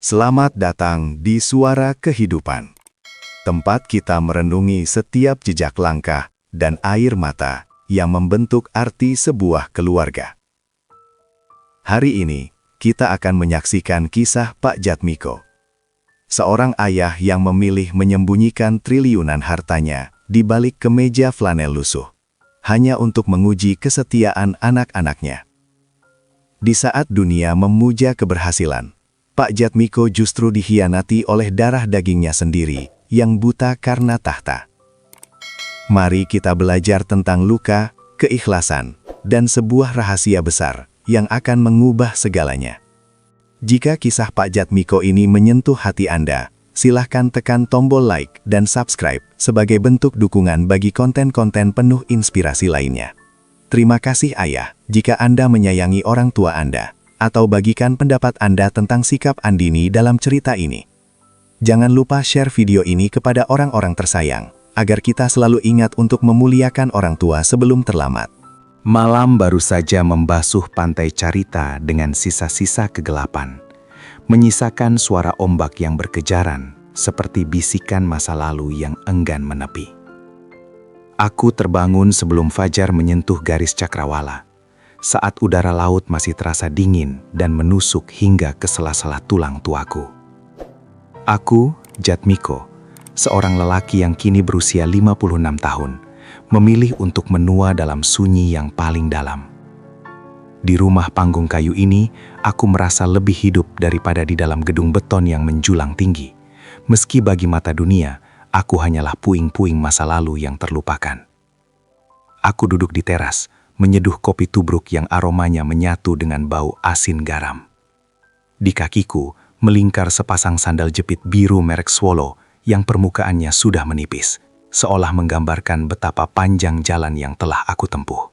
Selamat datang di Suara Kehidupan, tempat kita merenungi setiap jejak langkah dan air mata yang membentuk arti sebuah keluarga. Hari ini, kita akan menyaksikan kisah Pak Jatmiko, seorang ayah yang memilih menyembunyikan triliunan hartanya di balik kemeja flanel lusuh, hanya untuk menguji kesetiaan anak-anaknya. Di saat dunia memuja keberhasilan, Pak Jatmiko justru dikhianati oleh darah dagingnya sendiri yang buta karena tahta. Mari kita belajar tentang luka, keikhlasan, dan sebuah rahasia besar yang akan mengubah segalanya. Jika kisah Pak Jatmiko ini menyentuh hati Anda, silahkan tekan tombol like dan subscribe sebagai bentuk dukungan bagi konten-konten penuh inspirasi lainnya. Terima kasih Ayah, jika Anda menyayangi orang tua Anda, atau bagikan pendapat Anda tentang sikap Andini dalam cerita ini. Jangan lupa share video ini kepada orang-orang tersayang, agar kita selalu ingat untuk memuliakan orang tua sebelum terlambat. Malam baru saja membasuh pantai Carita dengan sisa-sisa kegelapan, menyisakan suara ombak yang berkejaran, seperti bisikan masa lalu yang enggan menepi. Aku terbangun sebelum fajar menyentuh garis cakrawala, saat udara laut masih terasa dingin dan menusuk hingga ke sela-sela tulang tuaku. Aku, Jatmiko, seorang lelaki yang kini berusia 56 tahun, memilih untuk menua dalam sunyi yang paling dalam. Di rumah panggung kayu ini, aku merasa lebih hidup daripada di dalam gedung beton yang menjulang tinggi. Meski bagi mata dunia, aku hanyalah puing-puing masa lalu yang terlupakan. Aku duduk di teras, menyeduh kopi tubruk yang aromanya menyatu dengan bau asin garam. Di kakiku, melingkar sepasang sandal jepit biru merek Swallow yang permukaannya sudah menipis, seolah menggambarkan betapa panjang jalan yang telah aku tempuh.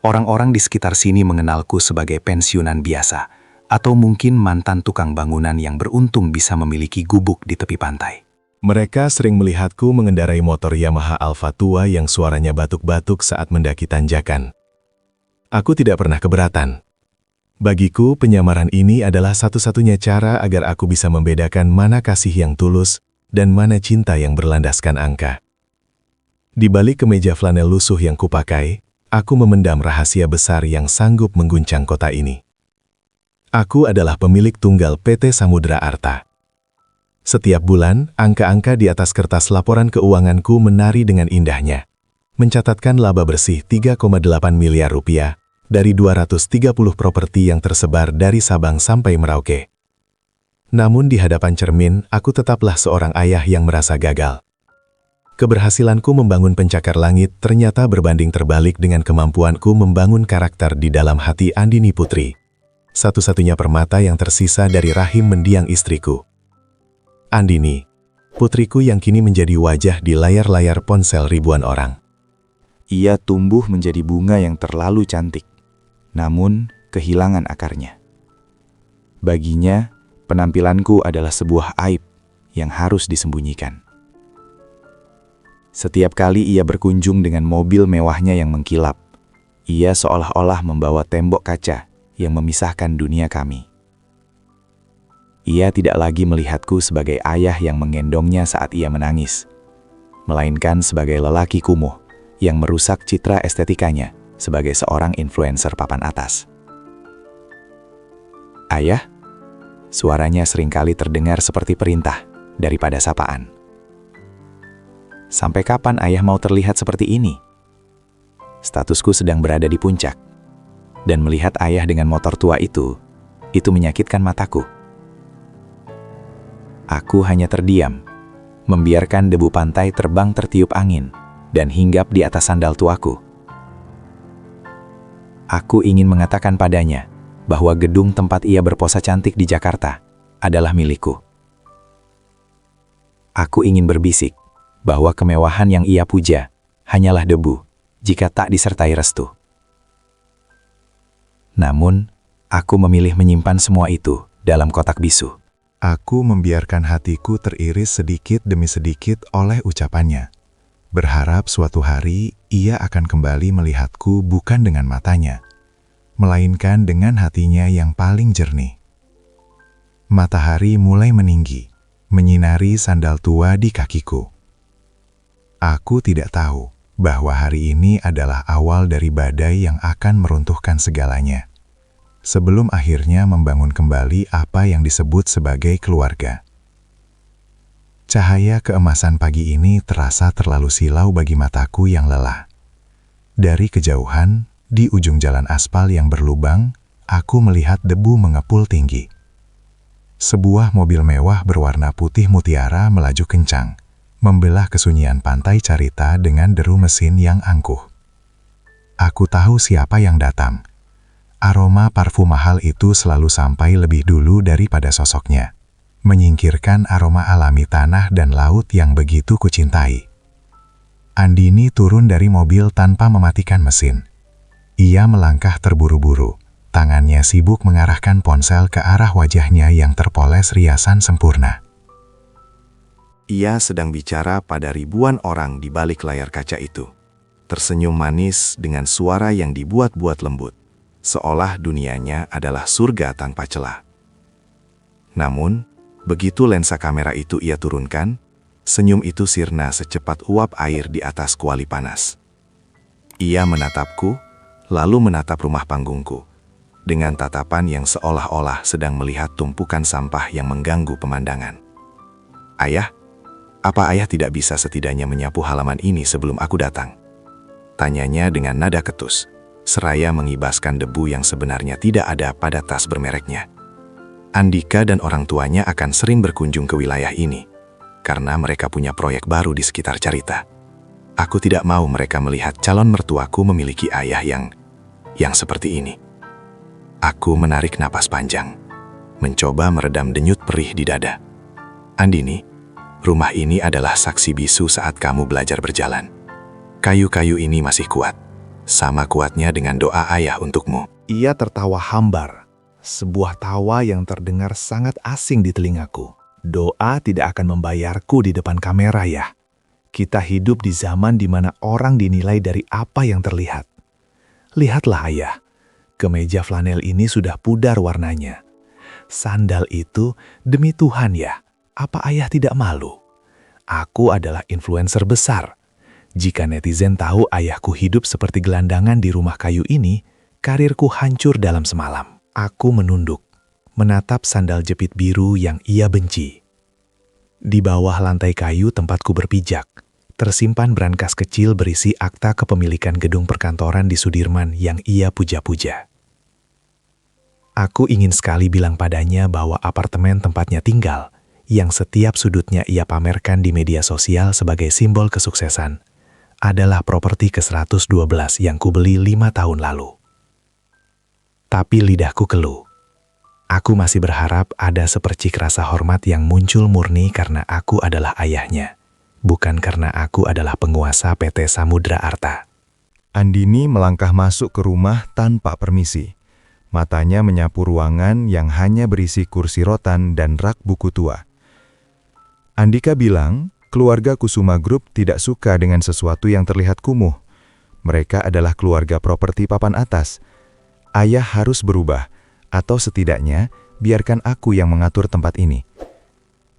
Orang-orang di sekitar sini mengenalku sebagai pensiunan biasa, atau mungkin mantan tukang bangunan yang beruntung bisa memiliki gubuk di tepi pantai. Mereka sering melihatku mengendarai motor Yamaha Alfa tua yang suaranya batuk-batuk saat mendaki tanjakan. Aku tidak pernah keberatan. Bagiku, penyamaran ini adalah satu-satunya cara agar aku bisa membedakan mana kasih yang tulus dan mana cinta yang berlandaskan angka. Di balik kemeja flanel lusuh yang kupakai, aku memendam rahasia besar yang sanggup mengguncang kota ini. Aku adalah pemilik tunggal PT Samudra Arta. Setiap bulan, angka-angka di atas kertas laporan keuanganku menari dengan indahnya, mencatatkan laba bersih 3,8 miliar rupiah dari 230 properti yang tersebar dari Sabang sampai Merauke. Namun di hadapan cermin, aku tetaplah seorang ayah yang merasa gagal. Keberhasilanku membangun pencakar langit ternyata berbanding terbalik dengan kemampuanku membangun karakter di dalam hati Andini Putri, satu-satunya permata yang tersisa dari rahim mendiang istriku. Andini, putriku yang kini menjadi wajah di layar-layar ponsel ribuan orang. Ia tumbuh menjadi bunga yang terlalu cantik, namun kehilangan akarnya. Baginya, penampilanku adalah sebuah aib yang harus disembunyikan. Setiap kali ia berkunjung dengan mobil mewahnya yang mengkilap, ia seolah-olah membawa tembok kaca yang memisahkan dunia kami. Ia tidak lagi melihatku sebagai ayah yang menggendongnya saat ia menangis, melainkan sebagai lelaki kumuh yang merusak citra estetikanya sebagai seorang influencer papan atas. Ayah, suaranya seringkali terdengar seperti perintah daripada sapaan. Sampai kapan ayah mau terlihat seperti ini? Statusku sedang berada di puncak, dan melihat ayah dengan motor tua itu menyakitkan mataku. Aku hanya terdiam, membiarkan debu pantai terbang tertiup angin dan hinggap di atas sandal tuaku. Aku ingin mengatakan padanya bahwa gedung tempat ia berposa cantik di Jakarta adalah milikku. Aku ingin berbisik bahwa kemewahan yang ia puja hanyalah debu jika tak disertai restu. Namun, aku memilih menyimpan semua itu dalam kotak bisu. Aku membiarkan hatiku teriris sedikit demi sedikit oleh ucapannya, berharap suatu hari ia akan kembali melihatku bukan dengan matanya, melainkan dengan hatinya yang paling jernih. Matahari mulai meninggi, menyinari sandal tua di kakiku. Aku tidak tahu bahwa hari ini adalah awal dari badai yang akan meruntuhkan segalanya, sebelum akhirnya membangun kembali apa yang disebut sebagai keluarga. Cahaya keemasan pagi ini terasa terlalu silau bagi mataku yang lelah. Dari kejauhan, di ujung jalan aspal yang berlubang, aku melihat debu mengepul tinggi. Sebuah mobil mewah berwarna putih mutiara melaju kencang, membelah kesunyian pantai Carita dengan deru mesin yang angkuh. Aku tahu siapa yang datang. Aroma parfum mahal itu selalu sampai lebih dulu daripada sosoknya, menyingkirkan aroma alami tanah dan laut yang begitu kucintai. Andini turun dari mobil tanpa mematikan mesin. Ia melangkah terburu-buru. Tangannya sibuk mengarahkan ponsel ke arah wajahnya yang terpoles riasan sempurna. Ia sedang bicara pada ribuan orang di balik layar kaca itu. Tersenyum manis dengan suara yang dibuat-buat lembut, seolah dunianya adalah surga tanpa celah. Namun, begitu lensa kamera itu ia turunkan, senyum itu sirna secepat uap air di atas kuali panas. Ia menatapku, lalu menatap rumah panggungku, dengan tatapan yang seolah-olah sedang melihat tumpukan sampah yang mengganggu pemandangan. "Ayah, apa ayah tidak bisa setidaknya menyapu halaman ini sebelum aku datang?" Tanyanya dengan nada ketus, seraya mengibaskan debu yang sebenarnya tidak ada pada tas bermereknya. Andika dan orang tuanya akan sering berkunjung ke wilayah ini, karena mereka punya proyek baru di sekitar Carita. Aku tidak mau mereka melihat calon mertuaku memiliki ayah yang seperti ini. Aku menarik napas panjang, mencoba meredam denyut perih di dada. "Andini, rumah ini adalah saksi bisu saat kamu belajar berjalan. Kayu-kayu ini masih kuat, sama kuatnya dengan doa ayah untukmu." Ia tertawa hambar, sebuah tawa yang terdengar sangat asing di telingaku. "Doa tidak akan membayarku di depan kamera ya. Kita hidup di zaman di mana orang dinilai dari apa yang terlihat. Lihatlah ayah, kemeja flanel ini sudah pudar warnanya. Sandal itu, demi Tuhan ya, apa ayah tidak malu? Aku adalah influencer besar. Jika netizen tahu ayahku hidup seperti gelandangan di rumah kayu ini, karirku hancur dalam semalam." Aku menunduk, menatap sandal jepit biru yang ia benci. Di bawah lantai kayu tempatku berpijak, tersimpan brankas kecil berisi akta kepemilikan gedung perkantoran di Sudirman yang ia puja-puja. Aku ingin sekali bilang padanya bahwa apartemen tempatnya tinggal, yang setiap sudutnya ia pamerkan di media sosial sebagai simbol kesuksesan, adalah properti ke-112 yang kubeli 5 tahun lalu. Tapi lidahku keluh. Aku masih berharap ada sepercik rasa hormat yang muncul murni karena aku adalah ayahnya, bukan karena aku adalah penguasa PT Samudra Arta. Andini melangkah masuk ke rumah tanpa permisi. Matanya menyapu ruangan yang hanya berisi kursi rotan dan rak buku tua. Andika bilang, keluarga Kusuma Group tidak suka dengan sesuatu yang terlihat kumuh. Mereka adalah keluarga properti papan atas. Ayah harus berubah, atau setidaknya biarkan aku yang mengatur tempat ini.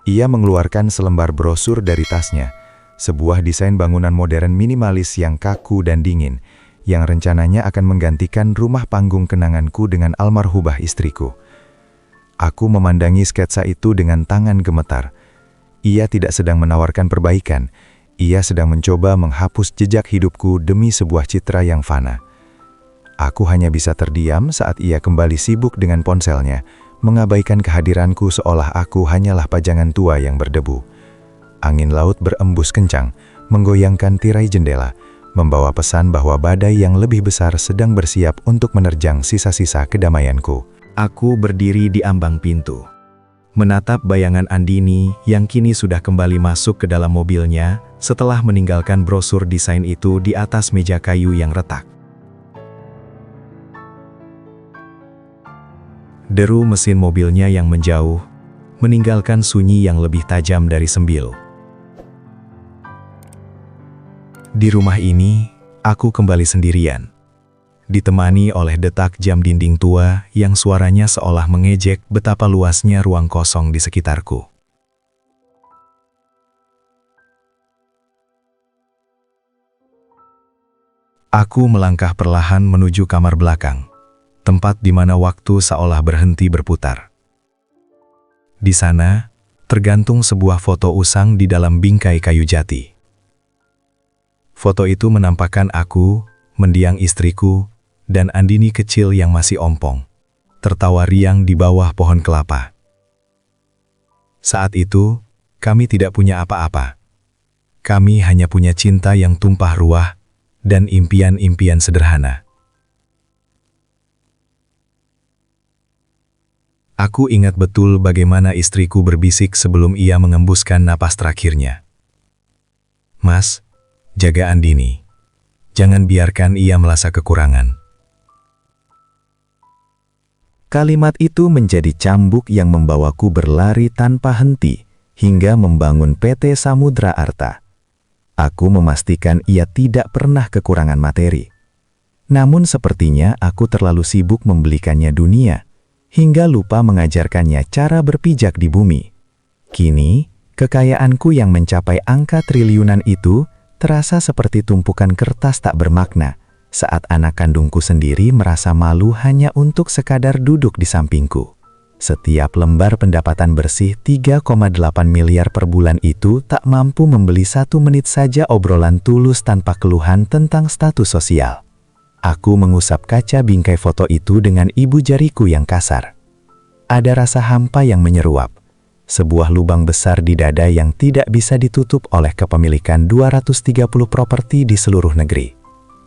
Ia mengeluarkan selembar brosur dari tasnya, sebuah desain bangunan modern minimalis yang kaku dan dingin, yang rencananya akan menggantikan rumah panggung kenanganku dengan almarhumah istriku. Aku memandangi sketsa itu dengan tangan gemetar. Ia tidak sedang menawarkan perbaikan, ia sedang mencoba menghapus jejak hidupku demi sebuah citra yang fana. Aku hanya bisa terdiam saat ia kembali sibuk dengan ponselnya, mengabaikan kehadiranku seolah aku hanyalah pajangan tua yang berdebu. Angin laut berembus kencang, menggoyangkan tirai jendela, membawa pesan bahwa badai yang lebih besar sedang bersiap untuk menerjang sisa-sisa kedamaianku. Aku berdiri di ambang pintu, menatap bayangan Andini yang kini sudah kembali masuk ke dalam mobilnya setelah meninggalkan brosur desain itu di atas meja kayu yang retak. Deru mesin mobilnya yang menjauh, meninggalkan sunyi yang lebih tajam dari sembil. Di rumah ini, aku kembali sendirian. ditemani oleh detak jam dinding tua yang suaranya seolah mengejek betapa luasnya ruang kosong di sekitarku. Aku melangkah perlahan menuju kamar belakang, tempat di mana waktu seolah berhenti berputar. Di sana, tergantung sebuah foto usang di dalam bingkai kayu jati. Foto itu menampakkan aku, mendiang istriku, dan Andini kecil yang masih ompong, tertawa riang di bawah pohon kelapa. Saat itu, kami tidak punya apa-apa. Kami hanya punya cinta yang tumpah ruah dan impian-impian sederhana. Aku ingat betul bagaimana istriku berbisik sebelum ia mengembuskan napas terakhirnya. "Mas, jaga Andini. Jangan biarkan ia merasa kekurangan." Kalimat itu menjadi cambuk yang membawaku berlari tanpa henti hingga membangun PT Samudra Arta. Aku memastikan ia tidak pernah kekurangan materi. Namun sepertinya aku terlalu sibuk membelikannya dunia, hingga lupa mengajarkannya cara berpijak di bumi. Kini, kekayaanku yang mencapai angka triliunan itu terasa seperti tumpukan kertas tak bermakna, saat anak kandungku sendiri merasa malu hanya untuk sekadar duduk di sampingku. Setiap lembar pendapatan bersih 3,8 miliar per bulan itu tak mampu membeli 1 menit saja obrolan tulus tanpa keluhan tentang status sosial. Aku mengusap kaca bingkai foto itu dengan ibu jariku yang kasar. Ada rasa hampa yang menyeruap. Sebuah lubang besar di dada yang tidak bisa ditutup oleh kepemilikan 230 properti di seluruh negeri.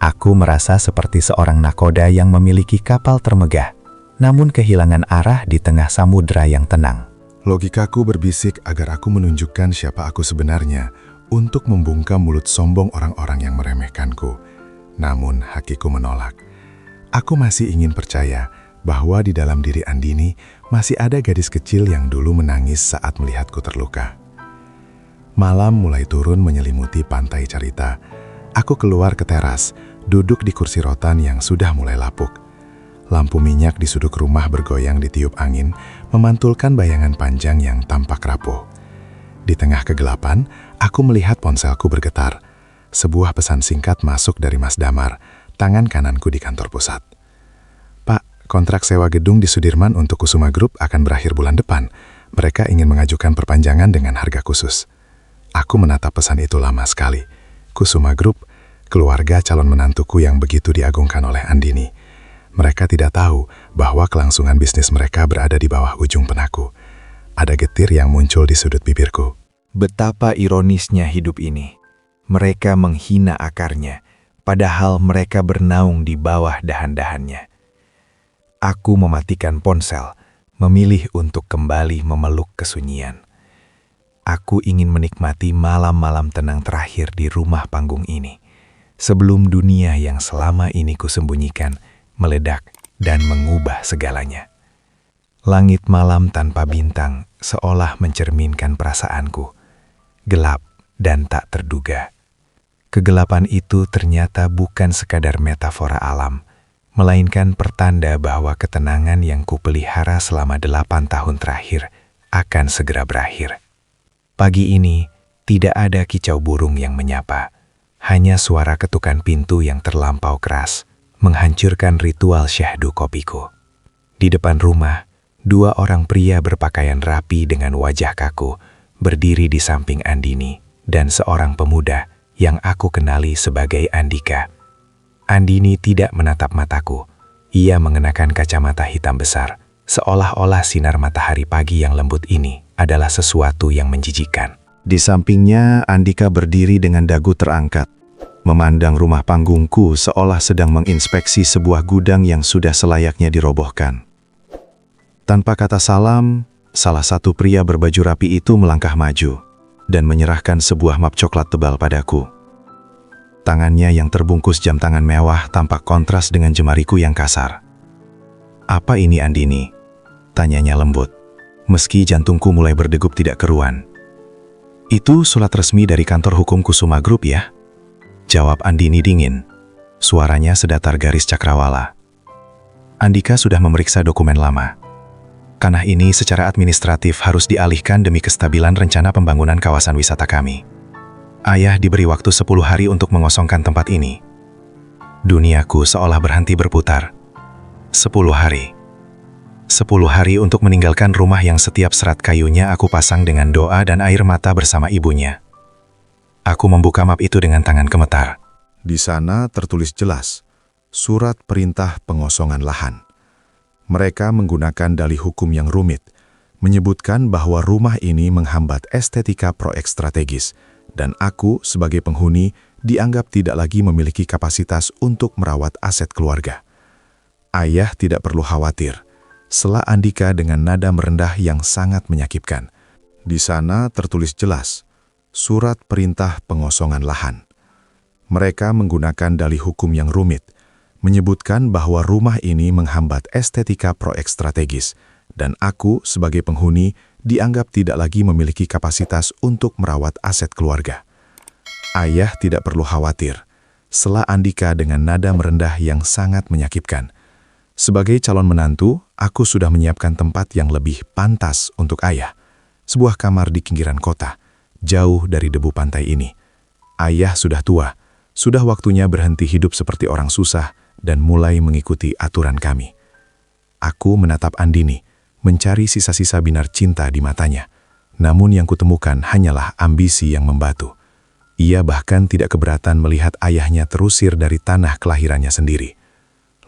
Aku merasa seperti seorang nakoda yang memiliki kapal termegah, namun kehilangan arah di tengah samudra yang tenang. Logikaku berbisik agar aku menunjukkan siapa aku sebenarnya untuk membungkam mulut sombong orang-orang yang meremehkanku. Namun hatiku menolak. Aku masih ingin percaya bahwa di dalam diri Andini masih ada gadis kecil yang dulu menangis saat melihatku terluka. Malam mulai turun menyelimuti pantai Carita. Aku keluar ke teras, duduk di kursi rotan yang sudah mulai lapuk. Lampu minyak di sudut rumah bergoyang ditiup angin, memantulkan bayangan panjang yang tampak rapuh. Di tengah kegelapan, aku melihat ponselku bergetar. Sebuah pesan singkat masuk dari Mas Damar, tangan kananku di kantor pusat. "Pak, kontrak sewa gedung di Sudirman untuk Kusuma Group akan berakhir bulan depan. Mereka ingin mengajukan perpanjangan dengan harga khusus." Aku menatap pesan itu lama sekali. Kusuma Group, keluarga calon menantuku yang begitu diagungkan oleh Andini. Mereka tidak tahu bahwa kelangsungan bisnis mereka berada di bawah ujung penaku. Ada getir yang muncul di sudut bibirku. Betapa ironisnya hidup ini. Mereka menghina akarnya, padahal mereka bernaung di bawah dahan-dahannya. Aku mematikan ponsel, memilih untuk kembali memeluk kesunyian. Aku ingin menikmati malam-malam tenang terakhir di rumah panggung ini, sebelum dunia yang selama ini kusembunyikan meledak dan mengubah segalanya. Langit malam tanpa bintang seolah mencerminkan perasaanku, gelap dan tak terduga. Kegelapan itu ternyata bukan sekadar metafora alam, melainkan pertanda bahwa ketenangan yang kupelihara selama 8 tahun terakhir akan segera berakhir. Pagi ini tidak ada kicau burung yang menyapa, hanya suara ketukan pintu yang terlampau keras menghancurkan ritual syahdu kopiku. Di depan rumah, 2 orang pria berpakaian rapi dengan wajah kaku berdiri di samping Andini dan seorang pemuda yang aku kenali sebagai Andika. Andini tidak menatap mataku. Ia mengenakan kacamata hitam besar, seolah-olah sinar matahari pagi yang lembut ini adalah sesuatu yang menjijikkan. Di sampingnya, Andika berdiri dengan dagu terangkat, memandang rumah panggungku seolah sedang menginspeksi sebuah gudang yang sudah selayaknya dirobohkan. Tanpa kata salam, salah satu pria berbaju rapi itu melangkah maju dan menyerahkan sebuah map coklat tebal padaku. Tangannya yang terbungkus jam tangan mewah tampak kontras dengan jemariku yang kasar. "Apa ini, Andini?" tanyanya lembut, meski jantungku mulai berdegup tidak keruan. "Itu surat resmi dari kantor hukum Kusuma Group ya?" jawab Andini dingin. Suaranya sedatar garis cakrawala. Andika sudah memeriksa dokumen lama. Tanah ini secara administratif harus dialihkan demi kestabilan rencana pembangunan kawasan wisata kami. Ayah diberi waktu 10 hari untuk mengosongkan tempat ini. Duniaku seolah berhenti berputar. 10 hari. 10 hari untuk meninggalkan rumah yang setiap serat kayunya aku pasang dengan doa dan air mata bersama ibunya. Aku membuka map itu dengan tangan gemetar. Di sana tertulis jelas, surat perintah pengosongan lahan. Mereka menggunakan dalih hukum yang rumit, menyebutkan bahwa rumah ini menghambat estetika proyek strategis, dan aku sebagai penghuni dianggap tidak lagi memiliki kapasitas untuk merawat aset keluarga. Ayah tidak perlu khawatir, sela Andika dengan nada merendah yang sangat menyakitkan. Di sana tertulis jelas, surat perintah pengosongan lahan. Mereka menggunakan dalih hukum yang rumit, menyebutkan bahwa rumah ini menghambat estetika proyek strategis, dan aku sebagai penghuni dianggap tidak lagi memiliki kapasitas untuk merawat aset keluarga. Ayah tidak perlu khawatir, sela Andika dengan nada merendah yang sangat menyakitkan. Sebagai calon menantu, aku sudah menyiapkan tempat yang lebih pantas untuk ayah. Sebuah kamar di pinggiran kota, jauh dari debu pantai ini. Ayah sudah tua, sudah waktunya berhenti hidup seperti orang susah dan mulai mengikuti aturan kami. Aku menatap Andini, mencari sisa-sisa binar cinta di matanya. Namun yang kutemukan hanyalah ambisi yang membatu. Ia bahkan tidak keberatan melihat ayahnya terusir dari tanah kelahirannya sendiri.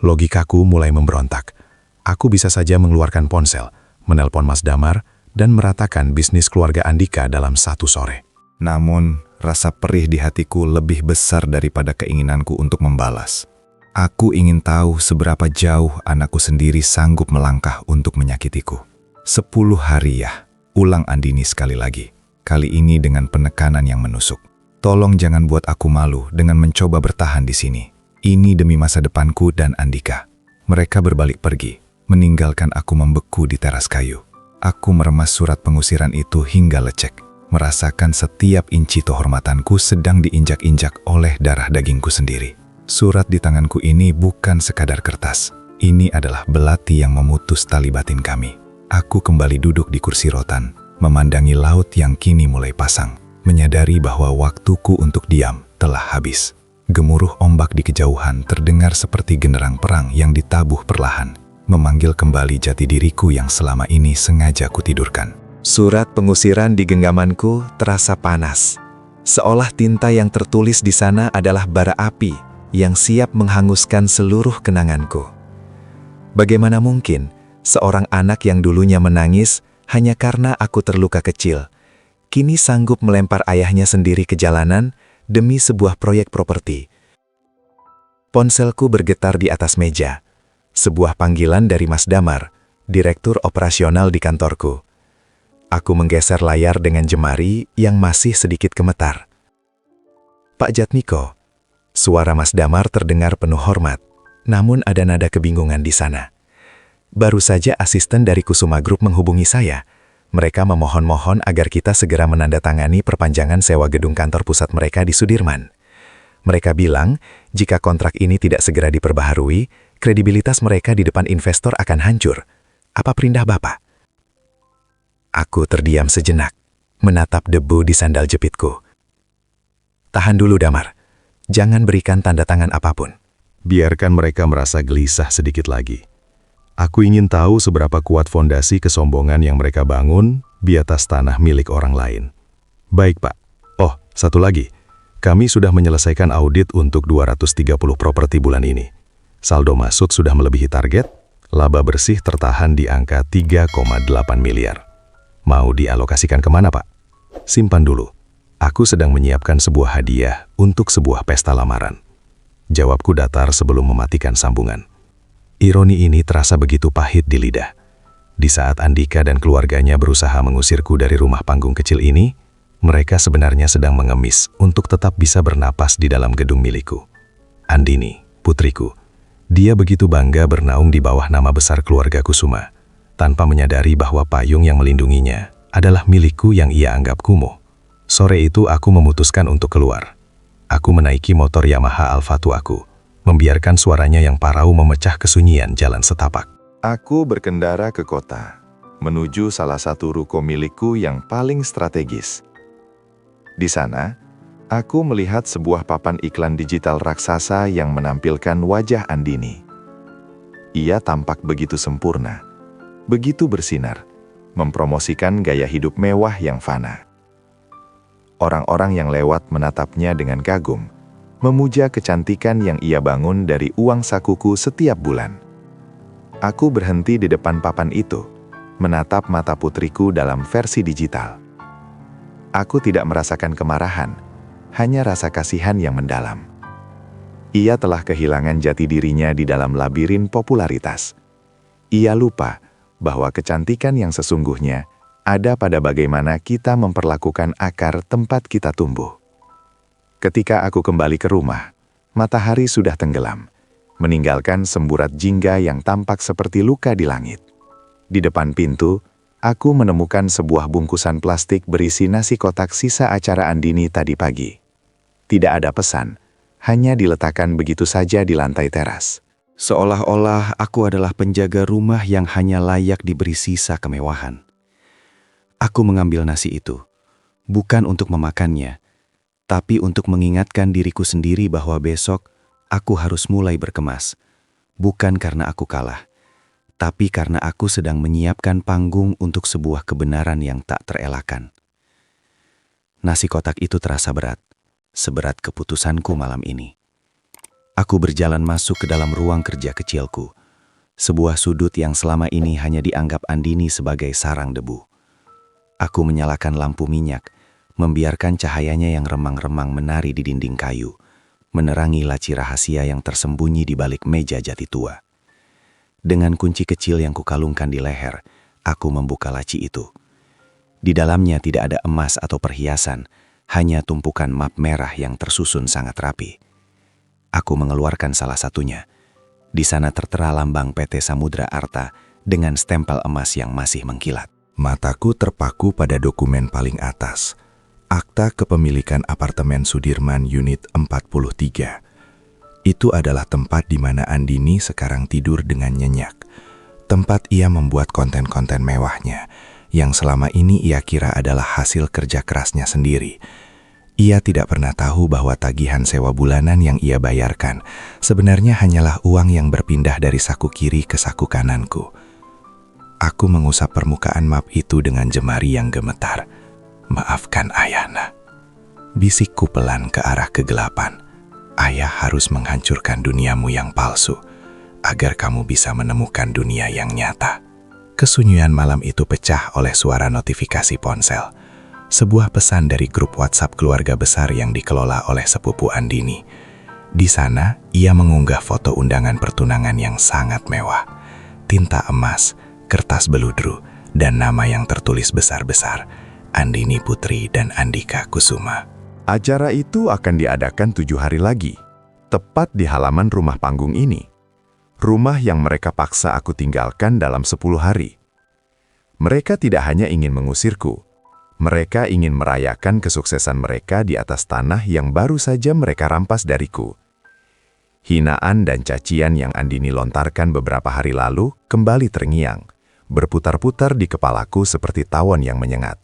Logikaku mulai memberontak. Aku bisa saja mengeluarkan ponsel, menelpon Mas Damar, dan meratakan bisnis keluarga Andika dalam satu sore. Namun, rasa perih di hatiku lebih besar daripada keinginanku untuk membalas. Aku ingin tahu seberapa jauh anakku sendiri sanggup melangkah untuk menyakitiku. 10 hari ya, ulang Andini sekali lagi. Kali ini dengan penekanan yang menusuk. Tolong jangan buat aku malu dengan mencoba bertahan di sini. Ini demi masa depanku dan Andika. Mereka berbalik pergi, meninggalkan aku membeku di teras kayu. Aku meremas surat pengusiran itu hingga lecek, merasakan setiap inci kehormatanku sedang diinjak-injak oleh darah dagingku sendiri. Surat di tanganku ini bukan sekadar kertas. Ini adalah belati yang memutus tali batin kami. Aku kembali duduk di kursi rotan, memandangi laut yang kini mulai pasang, menyadari bahwa waktuku untuk diam telah habis. Gemuruh ombak di kejauhan terdengar seperti genderang perang yang ditabuh perlahan, memanggil kembali jati diriku yang selama ini sengaja kutidurkan. Surat pengusiran di genggamanku terasa panas. Seolah tinta yang tertulis di sana adalah bara api yang siap menghanguskan seluruh kenanganku. Bagaimana mungkin seorang anak yang dulunya menangis hanya karena aku terluka kecil, kini sanggup melempar ayahnya sendiri ke jalanan demi sebuah proyek properti. Ponselku bergetar di atas meja. Sebuah panggilan dari Mas Damar, direktur operasional di kantorku. Aku menggeser layar dengan jemari yang masih sedikit gemetar. Pak Jatmiko, suara Mas Damar terdengar penuh hormat, namun ada nada kebingungan di sana. Baru saja asisten dari Kusuma Group menghubungi saya. Mereka memohon-mohon agar kita segera menandatangani perpanjangan sewa gedung kantor pusat mereka di Sudirman. Mereka bilang, jika kontrak ini tidak segera diperbaharui, kredibilitas mereka di depan investor akan hancur. Apa perintah Bapak? Aku terdiam sejenak, menatap debu di sandal jepitku. Tahan dulu, Damar. Jangan berikan tanda tangan apapun. Biarkan mereka merasa gelisah sedikit lagi. Aku ingin tahu seberapa kuat fondasi kesombongan yang mereka bangun di atas tanah milik orang lain. Baik, Pak. Oh, satu lagi. Kami sudah menyelesaikan audit untuk 230 properti bulan ini. Saldo masuk sudah melebihi target, laba bersih tertahan di angka 3,8 miliar. Mau dialokasikan kemana, Pak? Simpan dulu. Aku sedang menyiapkan sebuah hadiah untuk sebuah pesta lamaran. Jawabku datar sebelum mematikan sambungan. Ironi ini terasa begitu pahit di lidah. Di saat Andika dan keluarganya berusaha mengusirku dari rumah panggung kecil ini, mereka sebenarnya sedang mengemis untuk tetap bisa bernapas di dalam gedung milikku. Andini, putriku, dia begitu bangga bernaung di bawah nama besar keluarga Kusuma, tanpa menyadari bahwa payung yang melindunginya adalah milikku yang ia anggap kumuh. Sore itu aku memutuskan untuk keluar. Aku menaiki motor Yamaha Alphatu aku, membiarkan suaranya yang parau memecah kesunyian jalan setapak. Aku berkendara ke kota, menuju salah satu ruko milikku yang paling strategis. Di sana, aku melihat sebuah papan iklan digital raksasa yang menampilkan wajah Andini. Ia tampak begitu sempurna, begitu bersinar, mempromosikan gaya hidup mewah yang fana. Orang-orang yang lewat menatapnya dengan kagum, memuja kecantikan yang ia bangun dari uang sakuku setiap bulan. Aku berhenti di depan papan itu, menatap mata putriku dalam versi digital. Aku tidak merasakan kemarahan, hanya rasa kasihan yang mendalam. Ia telah kehilangan jati dirinya di dalam labirin popularitas. Ia lupa bahwa kecantikan yang sesungguhnya ada pada bagaimana kita memperlakukan akar tempat kita tumbuh. Ketika aku kembali ke rumah, matahari sudah tenggelam, meninggalkan semburat jingga yang tampak seperti luka di langit. Di depan pintu, aku menemukan sebuah bungkusan plastik berisi nasi kotak sisa acara Andini tadi pagi. Tidak ada pesan, hanya diletakkan begitu saja di lantai teras. Seolah-olah aku adalah penjaga rumah yang hanya layak diberi sisa kemewahan. Aku mengambil nasi itu, bukan untuk memakannya, tapi untuk mengingatkan diriku sendiri bahwa besok aku harus mulai berkemas, bukan karena aku kalah, tapi karena aku sedang menyiapkan panggung untuk sebuah kebenaran yang tak terelakkan. Nasi kotak itu terasa berat, seberat keputusanku malam ini. Aku berjalan masuk ke dalam ruang kerja kecilku, sebuah sudut yang selama ini hanya dianggap Andini sebagai sarang debu. Aku menyalakan lampu minyak, membiarkan cahayanya yang remang-remang menari di dinding kayu, menerangi laci rahasia yang tersembunyi di balik meja jati tua. Dengan kunci kecil yang kukalungkan di leher, aku membuka laci itu. Di dalamnya tidak ada emas atau perhiasan, hanya tumpukan map merah yang tersusun sangat rapi. Aku mengeluarkan salah satunya. Di sana tertera lambang PT Samudra Arta dengan stempel emas yang masih mengkilat. Mataku terpaku pada dokumen paling atas, Akta Kepemilikan Apartemen Sudirman Unit 43. Itu adalah tempat di mana Andini sekarang tidur dengan nyenyak. Tempat ia membuat konten-konten mewahnya, yang selama ini ia kira adalah hasil kerja kerasnya sendiri. Ia tidak pernah tahu bahwa tagihan sewa bulanan yang ia bayarkan sebenarnya hanyalah uang yang berpindah dari saku kiri ke saku kananku. Aku mengusap permukaan map itu dengan jemari yang gemetar. Maafkan Ayana. Bisikku pelan ke arah kegelapan. Ayah harus menghancurkan duniamu yang palsu, agar kamu bisa menemukan dunia yang nyata. Kesunyian malam itu pecah oleh suara notifikasi ponsel. Sebuah pesan dari grup WhatsApp keluarga besar yang dikelola oleh sepupu Andini. Di sana, ia mengunggah foto undangan pertunangan yang sangat mewah. Tinta emas, kertas beludru, dan nama yang tertulis besar-besar, Andini Putri dan Andika Kusuma. Acara itu akan diadakan 7 hari lagi, tepat di halaman rumah panggung ini. Rumah yang mereka paksa aku tinggalkan dalam 10 hari. Mereka tidak hanya ingin mengusirku, mereka ingin merayakan kesuksesan mereka di atas tanah yang baru saja mereka rampas dariku. Hinaan dan cacian yang Andini lontarkan beberapa hari lalu kembali terngiang, berputar-putar di kepalaku seperti tawon yang menyengat.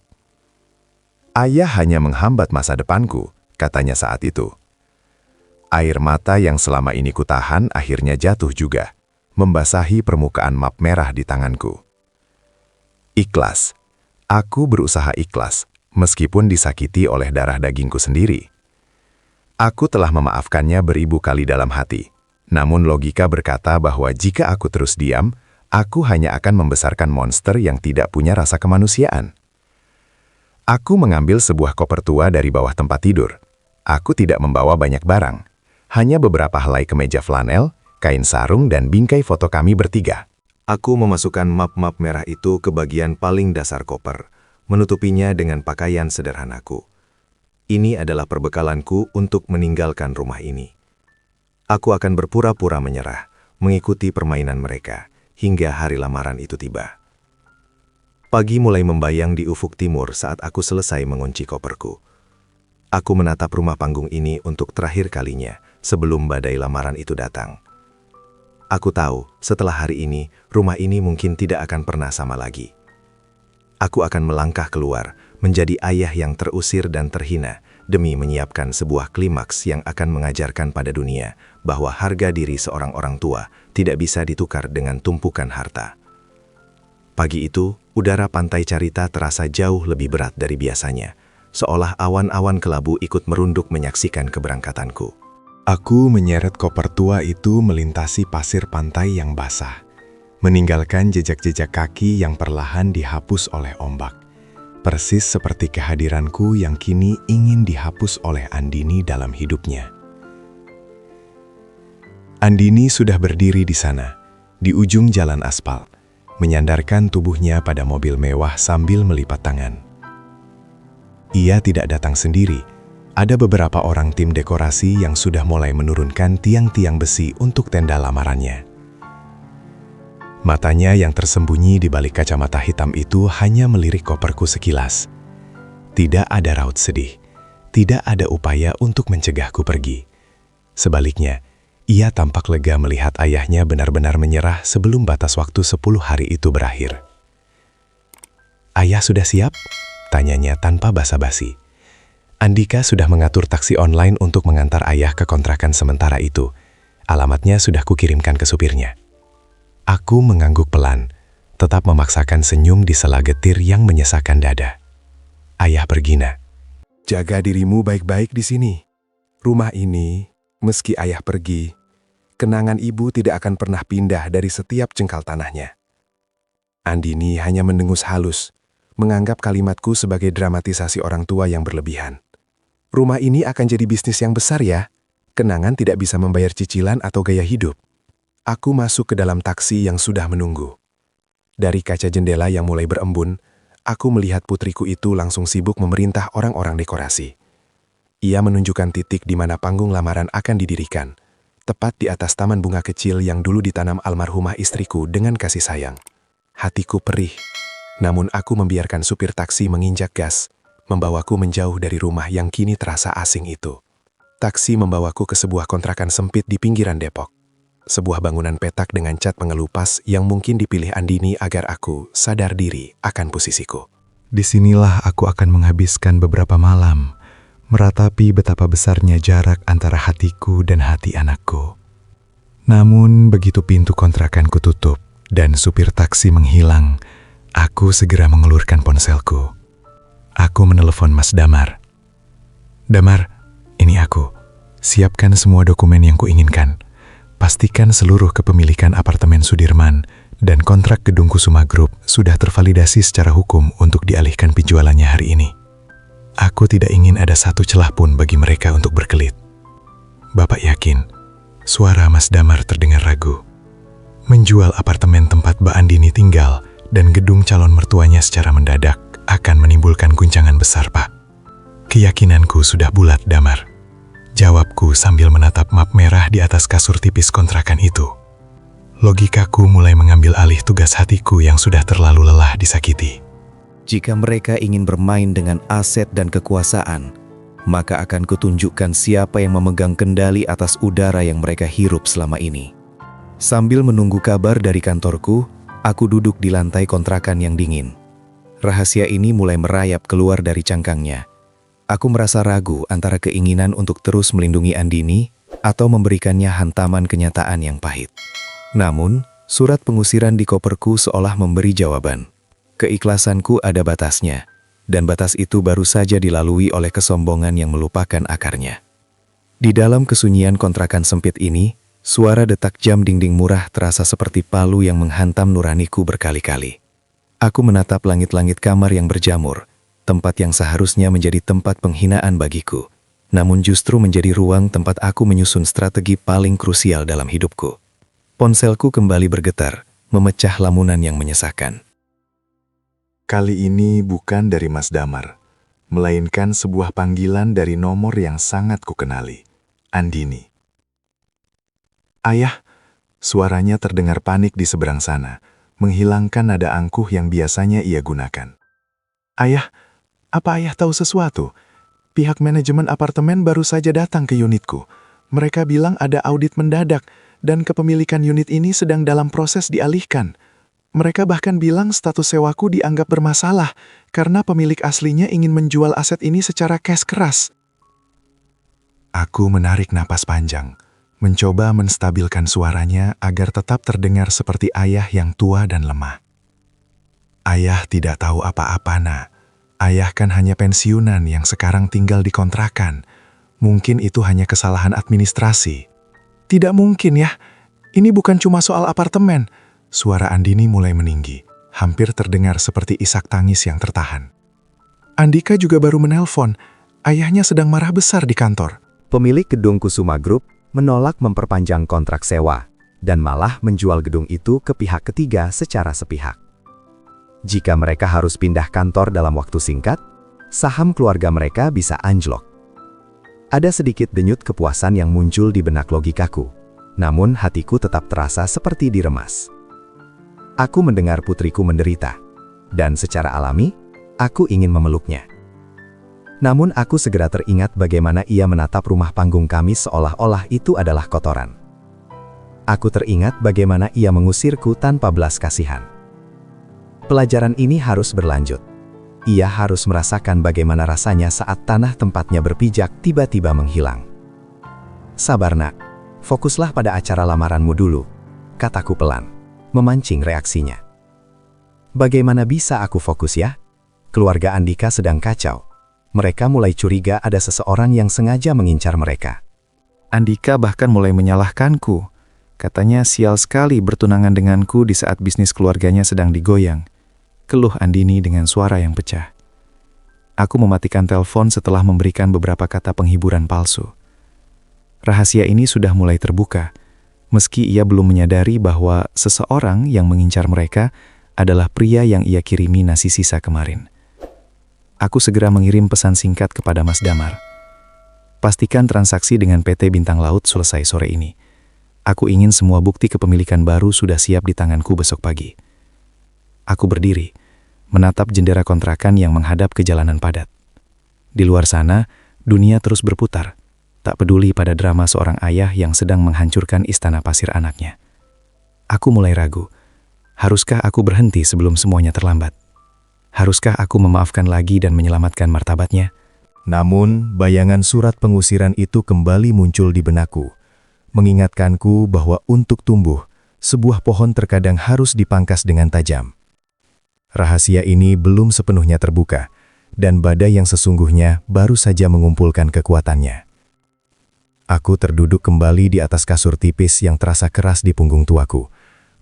Ayah hanya menghambat masa depanku, katanya saat itu. Air mata yang selama ini kutahan akhirnya jatuh juga, membasahi permukaan map merah di tanganku. Ikhlas. Aku berusaha ikhlas, meskipun disakiti oleh darah dagingku sendiri. Aku telah memaafkannya beribu kali dalam hati, namun logika berkata bahwa jika aku terus diam, aku hanya akan membesarkan monster yang tidak punya rasa kemanusiaan. Aku mengambil sebuah koper tua dari bawah tempat tidur. Aku tidak membawa banyak barang, hanya beberapa helai kemeja flanel, kain sarung, dan bingkai foto kami bertiga. Aku memasukkan map-map merah itu ke bagian paling dasar koper, menutupinya dengan pakaian sederhanaku. Ini adalah perbekalanku untuk meninggalkan rumah ini. Aku akan berpura-pura menyerah, mengikuti permainan mereka, hingga hari lamaran itu tiba. Pagi mulai membayang di ufuk timur saat aku selesai mengunci koperku. Aku menatap rumah panggung ini untuk terakhir kalinya sebelum badai lamaran itu datang. Aku tahu, setelah hari ini, rumah ini mungkin tidak akan pernah sama lagi. Aku akan melangkah keluar, menjadi ayah yang terusir dan terhina, demi menyiapkan sebuah klimaks yang akan mengajarkan pada dunia bahwa harga diri seorang orang tua tidak bisa ditukar dengan tumpukan harta. Pagi itu, udara pantai Carita terasa jauh lebih berat dari biasanya, seolah awan-awan kelabu ikut merunduk menyaksikan keberangkatanku. Aku menyeret koper tua itu melintasi pasir pantai yang basah, meninggalkan jejak-jejak kaki yang perlahan dihapus oleh ombak. Persis seperti kehadiranku yang kini ingin dihapus oleh Andini dalam hidupnya. Andini sudah berdiri di sana, di ujung jalan aspal, menyandarkan tubuhnya pada mobil mewah sambil melipat tangan. Ia tidak datang sendiri. Ada beberapa orang tim dekorasi yang sudah mulai menurunkan tiang-tiang besi untuk tenda lamarannya. Matanya yang tersembunyi di balik kacamata hitam itu hanya melirik koperku sekilas. Tidak ada raut sedih, tidak ada upaya untuk mencegahku pergi. Sebaliknya, ia tampak lega melihat ayahnya benar-benar menyerah sebelum batas waktu 10 hari itu berakhir. "Ayah sudah siap?" tanyanya tanpa basa-basi. Andika sudah mengatur taksi online untuk mengantar ayah ke kontrakan sementara itu. Alamatnya sudah kukirimkan ke supirnya. Aku mengangguk pelan, tetap memaksakan senyum di sela getir yang menyesakkan dada. Ayah bergina. Jaga dirimu baik-baik di sini. Rumah ini, meski ayah pergi, kenangan ibu tidak akan pernah pindah dari setiap jengkal tanahnya. Andini hanya mendengus halus, menganggap kalimatku sebagai dramatisasi orang tua yang berlebihan. Rumah ini akan jadi bisnis yang besar ya. Kenangan tidak bisa membayar cicilan atau gaya hidup. Aku masuk ke dalam taksi yang sudah menunggu. Dari kaca jendela yang mulai berembun, aku melihat putriku itu langsung sibuk memerintah orang-orang dekorasi. Ia menunjukkan titik di mana panggung lamaran akan didirikan, tepat di atas taman bunga kecil yang dulu ditanam almarhumah istriku dengan kasih sayang. Hatiku perih, namun aku membiarkan supir taksi menginjak gas, membawaku menjauh dari rumah yang kini terasa asing itu. Taksi membawaku ke sebuah kontrakan sempit di pinggiran Depok. Sebuah bangunan petak dengan cat pengelupas yang mungkin dipilih Andini agar aku sadar diri akan posisiku. Disinilah aku akan menghabiskan beberapa malam, meratapi betapa besarnya jarak antara hatiku dan hati anakku. Namun begitu pintu kontrakanku tutup dan supir taksi menghilang, aku segera mengelurkan ponselku. Aku menelepon Mas Damar. "Damar, ini aku. Siapkan semua dokumen yang kuinginkan. Pastikan seluruh kepemilikan apartemen Sudirman dan kontrak gedung Kusuma Group sudah tervalidasi secara hukum untuk dialihkan penjualannya hari ini. Aku tidak ingin ada satu celah pun bagi mereka untuk berkelit." Bapak yakin, suara Mas Damar terdengar ragu. Menjual apartemen tempat Mbak Andini tinggal dan gedung calon mertuanya secara mendadak akan menimbulkan guncangan besar, Pak. Keyakinanku sudah bulat, Damar. Jawabku sambil menatap map merah di atas kasur tipis kontrakan itu. Logikaku mulai mengambil alih tugas hatiku yang sudah terlalu lelah disakiti. Jika mereka ingin bermain dengan aset dan kekuasaan, maka akan kutunjukkan siapa yang memegang kendali atas udara yang mereka hirup selama ini. Sambil menunggu kabar dari kantorku, aku duduk di lantai kontrakan yang dingin. Rahasia ini mulai merayap keluar dari cangkangnya. Aku merasa ragu antara keinginan untuk terus melindungi Andini atau memberikannya hantaman kenyataan yang pahit. Namun, surat pengusiran di koperku seolah memberi jawaban. Keikhlasanku ada batasnya, dan batas itu baru saja dilalui oleh kesombongan yang melupakan akarnya. Di dalam kesunyian kontrakan sempit ini, suara detak jam dinding murah terasa seperti palu yang menghantam nuraniku berkali-kali. Aku menatap langit-langit kamar yang berjamur, tempat yang seharusnya menjadi tempat penghinaan bagiku, namun justru menjadi ruang tempat aku menyusun strategi paling krusial dalam hidupku. Ponselku kembali bergetar, memecah lamunan yang menyesakan. Kali ini bukan dari Mas Damar, melainkan sebuah panggilan dari nomor yang sangat kukenali, Andini. "Ayah," suaranya terdengar panik di seberang sana, menghilangkan nada angkuh yang biasanya ia gunakan. "Ayah, apa ayah tahu sesuatu? Pihak manajemen apartemen baru saja datang ke unitku. Mereka bilang ada audit mendadak dan kepemilikan unit ini sedang dalam proses dialihkan. Mereka bahkan bilang status sewaku dianggap bermasalah karena pemilik aslinya ingin menjual aset ini secara cash keras. Aku menarik napas panjang, mencoba menstabilkan suaranya agar tetap terdengar seperti ayah yang tua dan lemah. Ayah tidak tahu apa-apa, Nak. Ayah kan hanya pensiunan yang sekarang tinggal di kontrakan. Mungkin itu hanya kesalahan administrasi. Tidak mungkin ya, ini bukan cuma soal apartemen. Suara Andini mulai meninggi, hampir terdengar seperti isak tangis yang tertahan. Andika juga baru menelpon, ayahnya sedang marah besar di kantor. Pemilik gedung Kusuma Group menolak memperpanjang kontrak sewa dan malah menjual gedung itu ke pihak ketiga secara sepihak. Jika mereka harus pindah kantor dalam waktu singkat, saham keluarga mereka bisa anjlok. Ada sedikit denyut kepuasan yang muncul di benak logikaku, namun hatiku tetap terasa seperti diremas. Aku mendengar putriku menderita, dan secara alami, aku ingin memeluknya. Namun aku segera teringat bagaimana ia menatap rumah panggung kami seolah-olah itu adalah kotoran. Aku teringat bagaimana ia mengusirku tanpa belas kasihan. Pelajaran ini harus berlanjut. Ia harus merasakan bagaimana rasanya saat tanah tempatnya berpijak tiba-tiba menghilang. Sabar, Nak. Fokuslah pada acara lamaranmu dulu, kataku pelan, memancing reaksinya. Bagaimana bisa aku fokus ya? Keluarga Andika sedang kacau. Mereka mulai curiga ada seseorang yang sengaja mengincar mereka. Andika bahkan mulai menyalahkanku. Katanya sial sekali bertunangan denganku di saat bisnis keluarganya sedang digoyang. Keluh Andini dengan suara yang pecah. Aku mematikan telepon setelah memberikan beberapa kata penghiburan palsu. Rahasia ini sudah mulai terbuka, meski ia belum menyadari bahwa seseorang yang mengincar mereka adalah pria yang ia kirimi nasi sisa kemarin. Aku segera mengirim pesan singkat kepada Mas Damar. Pastikan transaksi dengan PT Bintang Laut selesai sore ini. Aku ingin semua bukti kepemilikan baru sudah siap di tanganku besok pagi. Aku berdiri, menatap jendela kontrakan yang menghadap ke jalanan padat. Di luar sana, dunia terus berputar, tak peduli pada drama seorang ayah yang sedang menghancurkan istana pasir anaknya. Aku mulai ragu, haruskah aku berhenti sebelum semuanya terlambat? Haruskah aku memaafkan lagi dan menyelamatkan martabatnya? Namun, bayangan surat pengusiran itu kembali muncul di benakku, mengingatkanku bahwa untuk tumbuh, sebuah pohon terkadang harus dipangkas dengan tajam. Rahasia ini belum sepenuhnya terbuka, dan badai yang sesungguhnya baru saja mengumpulkan kekuatannya. Aku terduduk kembali di atas kasur tipis yang terasa keras di punggung tuaku,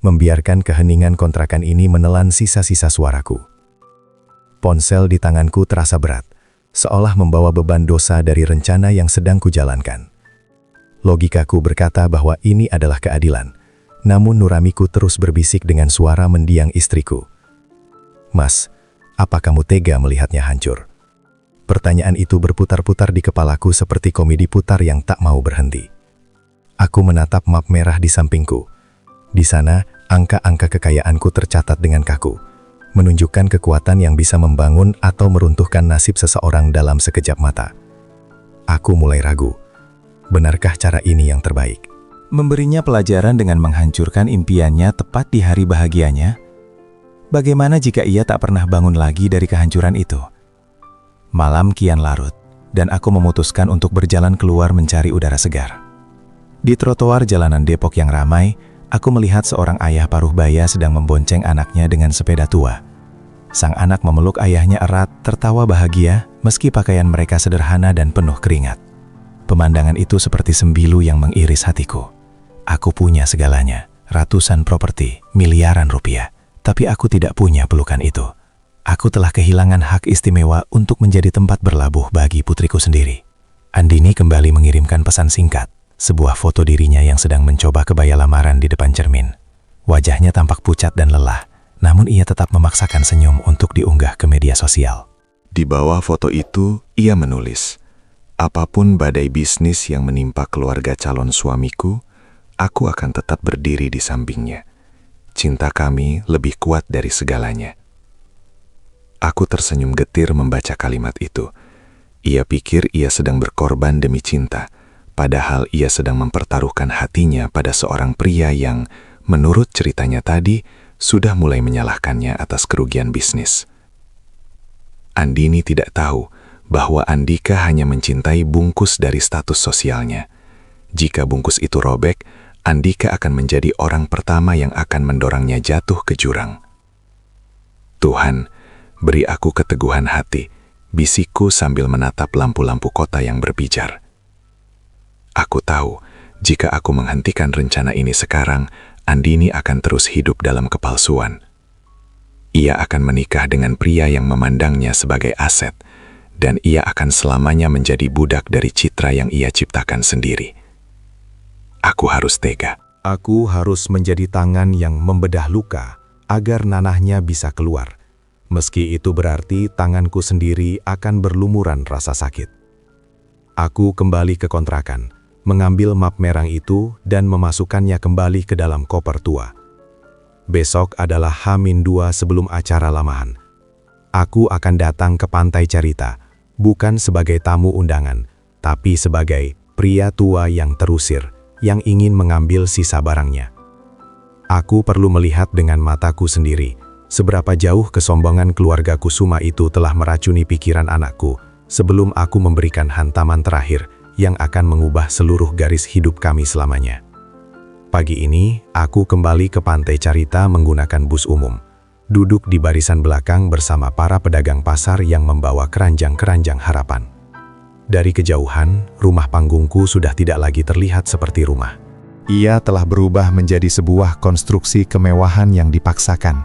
membiarkan keheningan kontrakan ini menelan sisa-sisa suaraku. Ponsel di tanganku terasa berat, seolah membawa beban dosa dari rencana yang sedang kujalankan. Logikaku berkata bahwa ini adalah keadilan, namun nuraniku terus berbisik dengan suara mendiang istriku. Mas, apa kamu tega melihatnya hancur? Pertanyaan itu berputar-putar di kepalaku seperti komedi putar yang tak mau berhenti. Aku menatap map merah di sampingku. Di sana, angka-angka kekayaanku tercatat dengan kaku, menunjukkan kekuatan yang bisa membangun atau meruntuhkan nasib seseorang dalam sekejap mata. Aku mulai ragu. Benarkah cara ini yang terbaik? Memberinya pelajaran dengan menghancurkan impiannya tepat di hari bahagianya? Bagaimana jika ia tak pernah bangun lagi dari kehancuran itu? Malam kian larut, dan aku memutuskan untuk berjalan keluar mencari udara segar. Di trotoar jalanan Depok yang ramai, aku melihat seorang ayah paruh baya sedang membonceng anaknya dengan sepeda tua. Sang anak memeluk ayahnya erat, tertawa bahagia, meski pakaian mereka sederhana dan penuh keringat. Pemandangan itu seperti sembilu yang mengiris hatiku. Aku punya segalanya, ratusan properti, miliaran rupiah. Tapi aku tidak punya pelukan itu. Aku telah kehilangan hak istimewa untuk menjadi tempat berlabuh bagi putriku sendiri. Andini kembali mengirimkan pesan singkat, sebuah foto dirinya yang sedang mencoba kebaya lamaran di depan cermin. Wajahnya tampak pucat dan lelah, namun ia tetap memaksakan senyum untuk diunggah ke media sosial. Di bawah foto itu, ia menulis, "Apapun badai bisnis yang menimpa keluarga calon suamiku, aku akan tetap berdiri di sampingnya. Cinta kami lebih kuat dari segalanya." Aku tersenyum getir membaca kalimat itu. Ia pikir ia sedang berkorban demi cinta, Padahal ia sedang mempertaruhkan hatinya pada seorang pria yang, menurut ceritanya tadi, sudah mulai menyalahkannya atas kerugian bisnis. Andini tidak tahu bahwa Andika hanya mencintai bungkus dari status sosialnya. Jika bungkus itu robek, Andika akan menjadi orang pertama yang akan mendorongnya jatuh ke jurang. Tuhan, beri aku keteguhan hati, bisikku sambil menatap lampu-lampu kota yang berpijar. Aku tahu, jika aku menghentikan rencana ini sekarang, Andini akan terus hidup dalam kepalsuan. Ia akan menikah dengan pria yang memandangnya sebagai aset, dan ia akan selamanya menjadi budak dari citra yang ia ciptakan sendiri. Aku harus tega. Aku harus menjadi tangan yang membedah luka agar nanahnya bisa keluar. Meski itu berarti tanganku sendiri akan berlumuran rasa sakit. Aku kembali ke kontrakan, mengambil map merah itu dan memasukkannya kembali ke dalam koper tua. Besok adalah H-2 sebelum acara lamahan. Aku akan datang ke Pantai Carita, bukan sebagai tamu undangan, tapi sebagai pria tua yang terusir, yang ingin mengambil sisa barangnya. Aku perlu melihat dengan mataku sendiri, seberapa jauh kesombongan keluarga Kusuma itu telah meracuni pikiran anakku, sebelum aku memberikan hantaman terakhir yang akan mengubah seluruh garis hidup kami selamanya. Pagi ini, aku kembali ke Pantai Carita menggunakan bus umum. Duduk di barisan belakang bersama para pedagang pasar yang membawa keranjang-keranjang harapan. Dari kejauhan, rumah panggungku sudah tidak lagi terlihat seperti rumah. Ia telah berubah menjadi sebuah konstruksi kemewahan yang dipaksakan.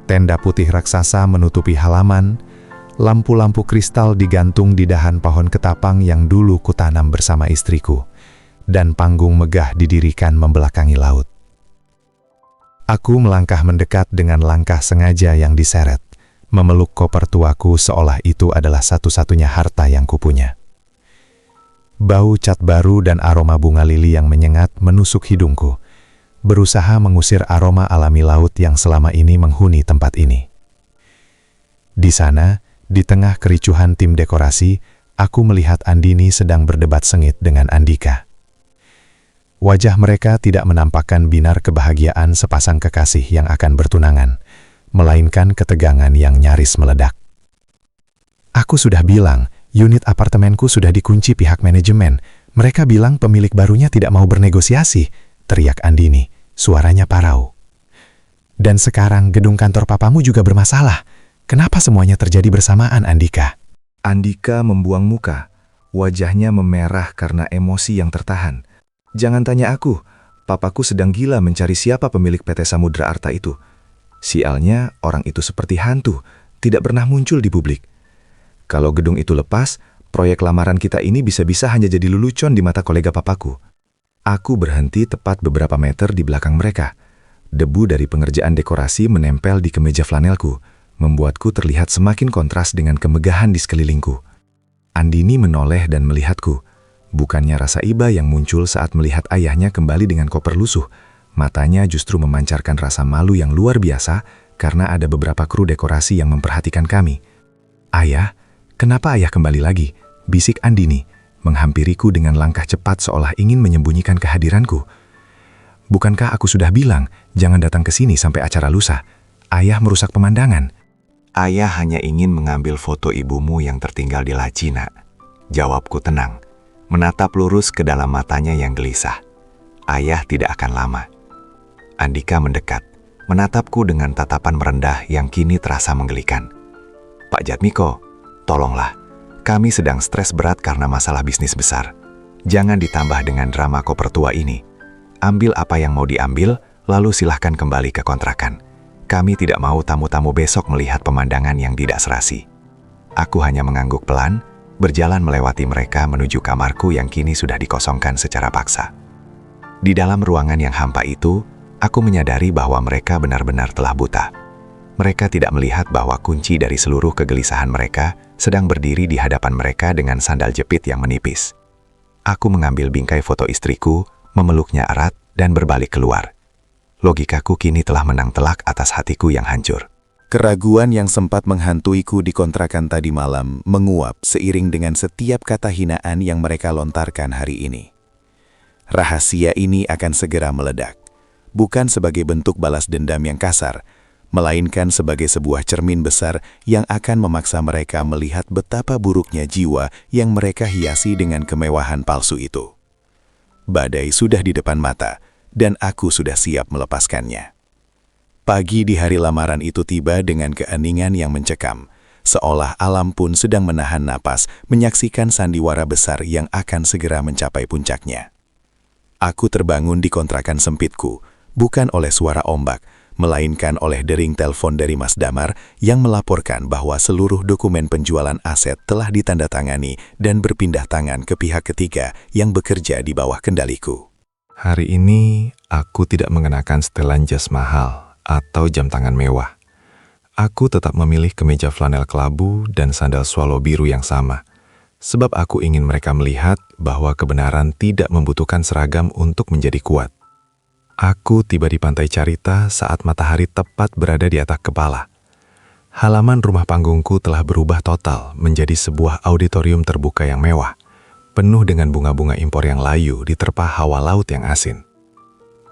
Tenda putih raksasa menutupi halaman, lampu-lampu kristal digantung di dahan pohon ketapang yang dulu kutanam bersama istriku, dan panggung megah didirikan membelakangi laut. Aku melangkah mendekat dengan langkah sengaja yang diseret, memeluk koper tuaku seolah itu adalah satu-satunya harta yang kupunya. Bau cat baru dan aroma bunga lili yang menyengat menusuk hidungku, berusaha mengusir aroma alami laut yang selama ini menghuni tempat ini. Di sana, di tengah kericuhan tim dekorasi, aku melihat Andini sedang berdebat sengit dengan Andika. Wajah mereka tidak menampakkan binar kebahagiaan sepasang kekasih yang akan bertunangan, melainkan ketegangan yang nyaris meledak. Aku sudah bilang, unit apartemenku sudah dikunci pihak manajemen. Mereka bilang pemilik barunya tidak mau bernegosiasi, teriak Andini, suaranya parau. Dan sekarang gedung kantor papamu juga bermasalah. Kenapa semuanya terjadi bersamaan, Andika? Andika membuang muka, wajahnya memerah karena emosi yang tertahan. Jangan tanya aku, papaku sedang gila mencari siapa pemilik PT Samudra Arta itu. Sialnya, orang itu seperti hantu, tidak pernah muncul di publik. Kalau gedung itu lepas, proyek lamaran kita ini bisa-bisa hanya jadi lelucon di mata kolega papaku. Aku berhenti tepat beberapa meter di belakang mereka. Debu dari pengerjaan dekorasi menempel di kemeja flanelku, membuatku terlihat semakin kontras dengan kemegahan di sekelilingku. Andini menoleh dan melihatku. Bukannya rasa iba yang muncul saat melihat ayahnya kembali dengan koper lusuh, matanya justru memancarkan rasa malu yang luar biasa karena ada beberapa kru dekorasi yang memperhatikan kami. "Ayah, kenapa ayah kembali lagi?" bisik Andini, menghampiriku dengan langkah cepat seolah ingin menyembunyikan kehadiranku. "Bukankah aku sudah bilang, jangan datang ke sini sampai acara lusa? Ayah merusak pemandangan." "Ayah hanya ingin mengambil foto ibumu yang tertinggal di laci, Nak," jawabku tenang, menatap lurus ke dalam matanya yang gelisah. "Ayah tidak akan lama." Andika mendekat, menatapku dengan tatapan merendah yang kini terasa menggelikan. "Pak Jatmiko, tolonglah. Kami sedang stres berat karena masalah bisnis besar. Jangan ditambah dengan drama koper tua ini. Ambil apa yang mau diambil, lalu silahkan kembali ke kontrakan. Kami tidak mau tamu-tamu besok melihat pemandangan yang tidak serasi." Aku hanya mengangguk pelan, berjalan melewati mereka menuju kamarku yang kini sudah dikosongkan secara paksa. Di dalam ruangan yang hampa itu, aku menyadari bahwa mereka benar-benar telah buta. Mereka tidak melihat bahwa kunci dari seluruh kegelisahan mereka sedang berdiri di hadapan mereka dengan sandal jepit yang menipis. Aku mengambil bingkai foto istriku, memeluknya erat, dan berbalik keluar. Logikaku kini telah menang telak atas hatiku yang hancur. Keraguan yang sempat menghantuiku di kontrakan tadi malam menguap seiring dengan setiap kata hinaan yang mereka lontarkan hari ini. Rahasia ini akan segera meledak, bukan sebagai bentuk balas dendam yang kasar, melainkan sebagai sebuah cermin besar yang akan memaksa mereka melihat betapa buruknya jiwa yang mereka hiasi dengan kemewahan palsu itu. Badai sudah di depan mata, dan aku sudah siap melepaskannya. Pagi di hari lamaran itu tiba dengan keheningan yang mencekam, seolah alam pun sedang menahan napas menyaksikan sandiwara besar yang akan segera mencapai puncaknya. Aku terbangun di kontrakan sempitku, bukan oleh suara ombak, melainkan oleh dering telepon dari Mas Damar yang melaporkan bahwa seluruh dokumen penjualan aset telah ditandatangani dan berpindah tangan ke pihak ketiga yang bekerja di bawah kendaliku. Hari ini aku tidak mengenakan setelan jas mahal atau jam tangan mewah. Aku tetap memilih kemeja flanel kelabu dan sandal swallow biru yang sama, sebab aku ingin mereka melihat bahwa kebenaran tidak membutuhkan seragam untuk menjadi kuat. Aku tiba di Pantai Carita saat matahari tepat berada di atas kepala. Halaman rumah panggungku telah berubah total menjadi sebuah auditorium terbuka yang mewah, penuh dengan bunga-bunga impor yang layu diterpa hawa laut yang asin.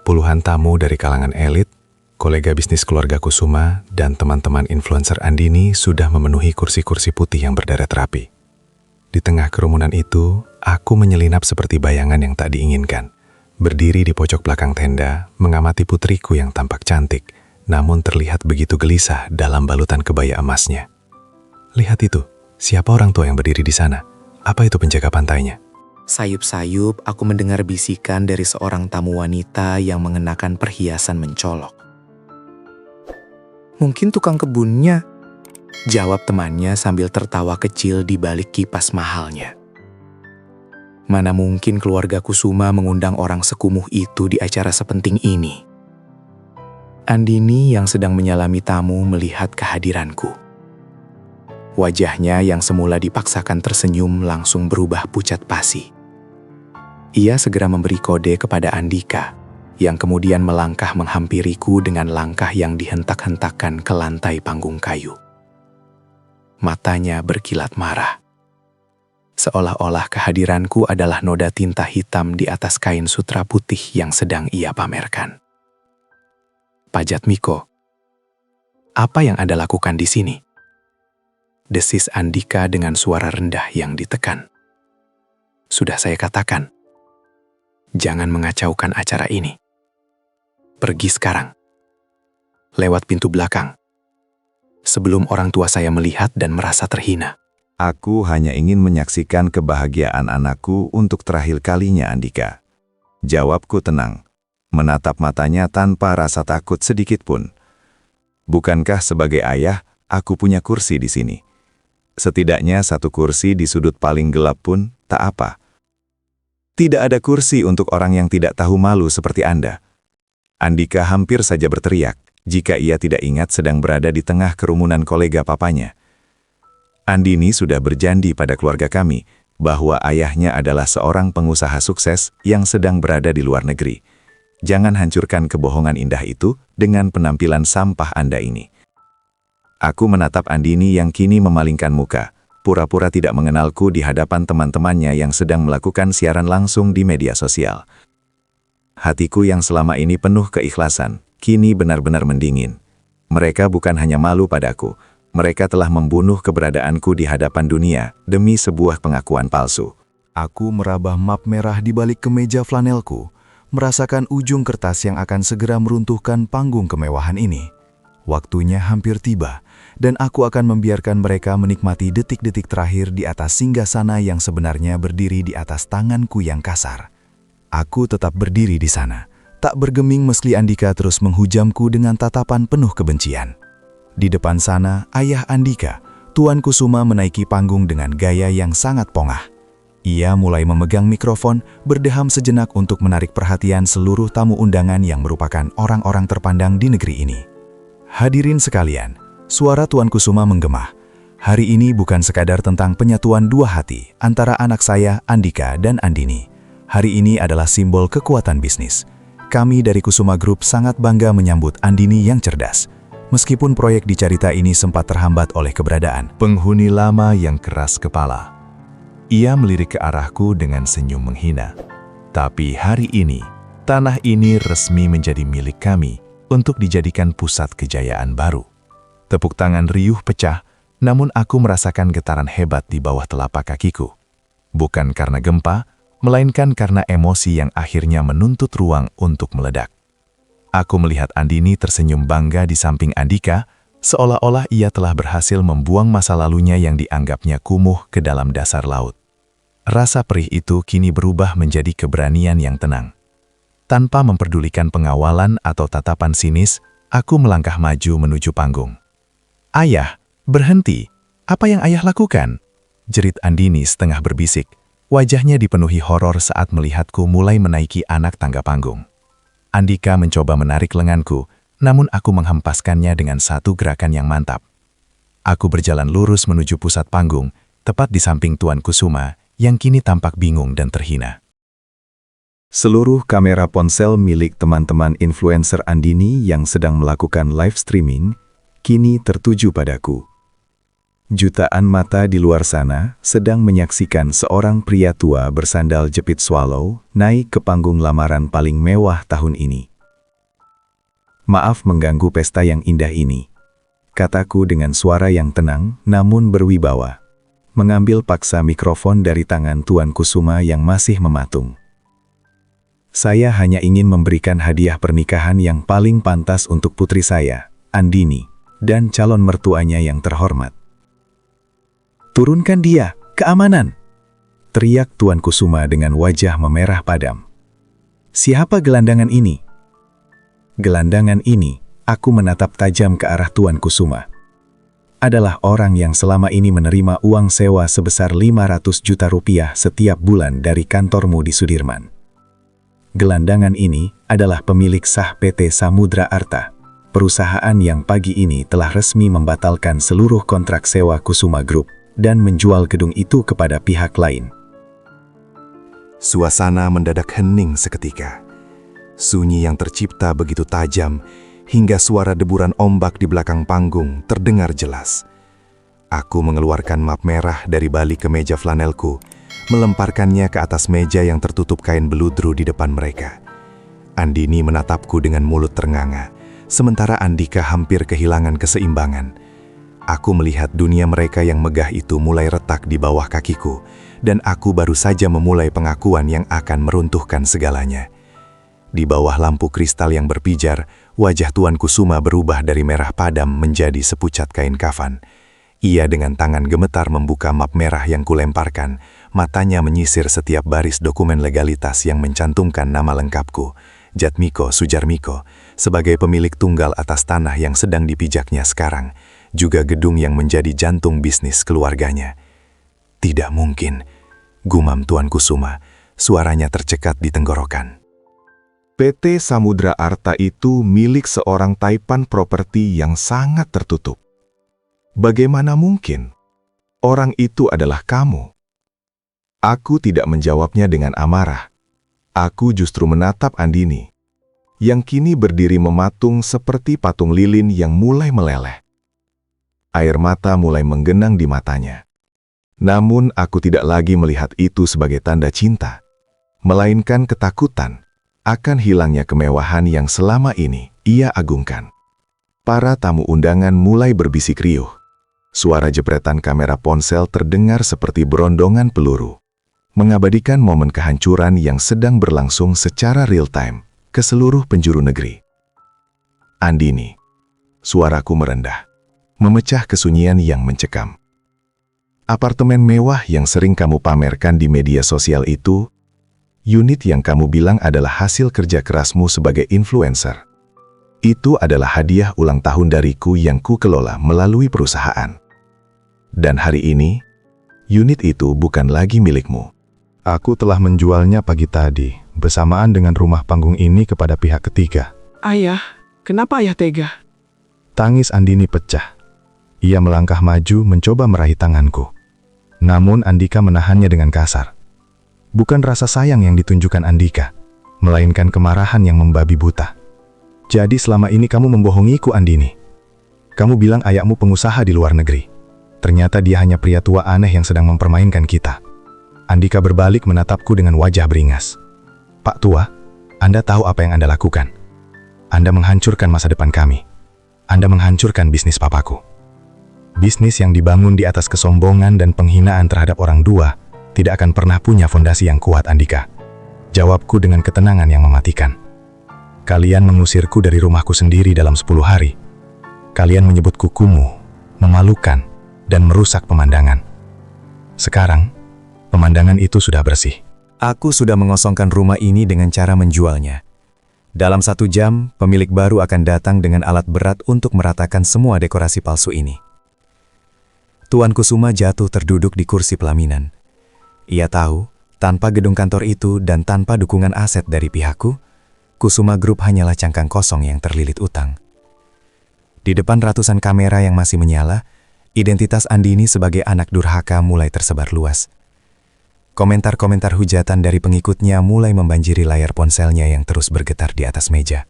Puluhan tamu dari kalangan elit, kolega bisnis keluarga Kusuma, dan teman-teman influencer Andini sudah memenuhi kursi-kursi putih yang berderet rapi. Di tengah kerumunan itu, aku menyelinap seperti bayangan yang tak diinginkan. Berdiri di pojok belakang tenda, mengamati putriku yang tampak cantik, namun terlihat begitu gelisah dalam balutan kebaya emasnya. Lihat itu, siapa orang tua yang berdiri di sana? Apa itu penjaga pantainya? Sayup-sayup aku mendengar bisikan dari seorang tamu wanita yang mengenakan perhiasan mencolok. Mungkin tukang kebunnya, jawab temannya sambil tertawa kecil di balik kipas mahalnya. Mana mungkin keluarga Kusuma mengundang orang sekumuh itu di acara sepenting ini. Andini yang sedang menyalami tamu melihat kehadiranku. Wajahnya yang semula dipaksakan tersenyum langsung berubah pucat pasi. Ia segera memberi kode kepada Andika, yang kemudian melangkah menghampiriku dengan langkah yang dihentak-hentakan ke lantai panggung kayu. Matanya berkilat marah. Seolah-olah kehadiranku adalah noda tinta hitam di atas kain sutra putih yang sedang ia pamerkan. Pajat Miko, apa yang Anda lakukan di sini? Desis Andika dengan suara rendah yang ditekan. Sudah saya katakan, jangan mengacaukan acara ini. Pergi sekarang. Lewat pintu belakang. Sebelum orang tua saya melihat dan merasa terhina. Aku hanya ingin menyaksikan kebahagiaan anakku untuk terakhir kalinya, Andika. Jawabku tenang, menatap matanya tanpa rasa takut sedikit pun. Bukankah sebagai ayah, aku punya kursi di sini? Setidaknya satu kursi di sudut paling gelap pun tak apa. Tidak ada kursi untuk orang yang tidak tahu malu seperti Anda. Andika hampir saja berteriak jika ia tidak ingat sedang berada di tengah kerumunan kolega papanya. Andini sudah berjanji pada keluarga kami bahwa ayahnya adalah seorang pengusaha sukses yang sedang berada di luar negeri. Jangan hancurkan kebohongan indah itu dengan penampilan sampah Anda ini. Aku menatap Andini yang kini memalingkan muka, pura-pura tidak mengenalku di hadapan teman-temannya yang sedang melakukan siaran langsung di media sosial. Hatiku yang selama ini penuh keikhlasan, kini benar-benar mendingin. Mereka bukan hanya malu padaku, mereka telah membunuh keberadaanku di hadapan dunia demi sebuah pengakuan palsu. Aku meraba map merah di balik kemeja flanelku, merasakan ujung kertas yang akan segera meruntuhkan panggung kemewahan ini. Waktunya hampir tiba, dan aku akan membiarkan mereka menikmati detik-detik terakhir di atas singgasana yang sebenarnya berdiri di atas tanganku yang kasar. Aku tetap berdiri di sana, tak bergeming meski Andika terus menghujamku dengan tatapan penuh kebencian. Di depan sana, ayah Andika, Tuan Kusuma menaiki panggung dengan gaya yang sangat pongah. Ia mulai memegang mikrofon, berdeham sejenak untuk menarik perhatian seluruh tamu undangan yang merupakan orang-orang terpandang di negeri ini. Hadirin sekalian, suara Tuan Kusuma menggema. Hari ini bukan sekadar tentang penyatuan dua hati antara anak saya, Andika, dan Andini. Hari ini adalah simbol kekuatan bisnis. Kami dari Kusuma Group sangat bangga menyambut Andini yang cerdas. Meskipun proyek di Carita ini sempat terhambat oleh keberadaan penghuni lama yang keras kepala. Ia melirik ke arahku dengan senyum menghina. Tapi hari ini, tanah ini resmi menjadi milik kami untuk dijadikan pusat kejayaan baru. Tepuk tangan riuh pecah, namun aku merasakan getaran hebat di bawah telapak kakiku. Bukan karena gempa, melainkan karena emosi yang akhirnya menuntut ruang untuk meledak. Aku melihat Andini tersenyum bangga di samping Andika, seolah-olah ia telah berhasil membuang masa lalunya yang dianggapnya kumuh ke dalam dasar laut. Rasa perih itu kini berubah menjadi keberanian yang tenang. Tanpa memperdulikan pengawalan atau tatapan sinis, aku melangkah maju menuju panggung. "Ayah, berhenti! Apa yang ayah lakukan?" jerit Andini setengah berbisik. Wajahnya dipenuhi horor saat melihatku mulai menaiki anak tangga panggung. Andika mencoba menarik lenganku, namun aku menghempaskannya dengan satu gerakan yang mantap. Aku berjalan lurus menuju pusat panggung, tepat di samping Tuan Kusuma, yang kini tampak bingung dan terhina. Seluruh kamera ponsel milik teman-teman influencer Andini yang sedang melakukan live streaming, kini tertuju padaku. Jutaan mata di luar sana sedang menyaksikan seorang pria tua bersandal jepit swallow naik ke panggung lamaran paling mewah tahun ini. "Maaf mengganggu pesta yang indah ini," kataku dengan suara yang tenang namun berwibawa, mengambil paksa mikrofon dari tangan Tuan Kusuma yang masih mematung. "Saya hanya ingin memberikan hadiah pernikahan yang paling pantas untuk putri saya, Andini, dan calon mertuanya yang terhormat." "Turunkan dia, keamanan!" teriak Tuan Kusuma dengan wajah memerah padam. "Siapa gelandangan ini?" Gelandangan ini, aku menatap tajam ke arah Tuan Kusuma, adalah orang yang selama ini menerima uang sewa sebesar 500 juta rupiah setiap bulan dari kantormu di Sudirman. Gelandangan ini adalah pemilik sah PT Samudra Arta, perusahaan yang pagi ini telah resmi membatalkan seluruh kontrak sewa Kusuma Group dan menjual gedung itu kepada pihak lain. Suasana mendadak hening seketika. Sunyi yang tercipta begitu tajam, hingga suara deburan ombak di belakang panggung terdengar jelas. Aku mengeluarkan map merah dari balik kemeja flanelku, melemparkannya ke atas meja yang tertutup kain beludru di depan mereka. Andini menatapku dengan mulut ternganga, sementara Andika hampir kehilangan keseimbangan. Aku melihat dunia mereka yang megah itu mulai retak di bawah kakiku, dan aku baru saja memulai pengakuan yang akan meruntuhkan segalanya. Di bawah lampu kristal yang berpijar, wajah Tuan Kusuma berubah dari merah padam menjadi sepucat kain kafan. Ia dengan tangan gemetar membuka map merah yang kulemparkan, matanya menyisir setiap baris dokumen legalitas yang mencantumkan nama lengkapku, Jatmiko Sujarmiko, sebagai pemilik tunggal atas tanah yang sedang dipijaknya sekarang, juga gedung yang menjadi jantung bisnis keluarganya. "Tidak mungkin," gumam Tuan Kusuma, suaranya tercekat di tenggorokan. PT Samudra Arta itu milik seorang taipan properti yang sangat tertutup. Bagaimana mungkin? Orang itu adalah kamu. Aku tidak menjawabnya dengan amarah. Aku justru menatap Andini, yang kini berdiri mematung seperti patung lilin yang mulai meleleh. Air mata mulai menggenang di matanya. Namun aku tidak lagi melihat itu sebagai tanda cinta, melainkan ketakutan akan hilangnya kemewahan yang selama ini ia agungkan. Para tamu undangan mulai berbisik riuh. Suara jepretan kamera ponsel terdengar seperti berondongan peluru, mengabadikan momen kehancuran yang sedang berlangsung secara real-time ke seluruh penjuru negeri. "Andini," suaraku merendah, memecah kesunyian yang mencekam. "Apartemen mewah yang sering kamu pamerkan di media sosial itu, unit yang kamu bilang adalah hasil kerja kerasmu sebagai influencer. Itu adalah hadiah ulang tahun dariku yang ku kelola melalui perusahaan. Dan hari ini, unit itu bukan lagi milikmu. Aku telah menjualnya pagi tadi, bersamaan dengan rumah panggung ini kepada pihak ketiga." "Ayah, kenapa ayah tega?" Tangis Andini pecah. Ia melangkah maju mencoba meraih tanganku. Namun Andika menahannya dengan kasar. Bukan rasa sayang yang ditunjukkan Andika, melainkan kemarahan yang membabi buta. "Jadi selama ini kamu membohongiku, Andini. Kamu bilang ayahmu pengusaha di luar negeri. Ternyata dia hanya pria tua aneh yang sedang mempermainkan kita. Andika berbalik menatapku dengan wajah beringas. Pak tua, Anda tahu apa yang Anda lakukan. Anda menghancurkan masa depan kami. Anda menghancurkan bisnis papaku. Bisnis yang dibangun di atas kesombongan dan penghinaan terhadap orang tua tidak akan pernah punya fondasi yang kuat, Andika. Jawabku dengan ketenangan yang mematikan. Kalian mengusirku dari rumahku sendiri dalam 10 hari. Kalian menyebutku kumuh, memalukan, dan merusak pemandangan. Sekarang, pemandangan itu sudah bersih. Aku sudah mengosongkan rumah ini dengan cara menjualnya. Dalam 1 jam, pemilik baru akan datang dengan alat berat untuk meratakan semua dekorasi palsu ini. Tuan Kusuma jatuh terduduk di kursi pelaminan. Ia tahu, tanpa gedung kantor itu dan tanpa dukungan aset dari pihakku, Kusuma Group hanyalah cangkang kosong yang terlilit utang. Di depan ratusan kamera yang masih menyala, identitas Andini sebagai anak durhaka mulai tersebar luas. Komentar-komentar hujatan dari pengikutnya mulai membanjiri layar ponselnya yang terus bergetar di atas meja.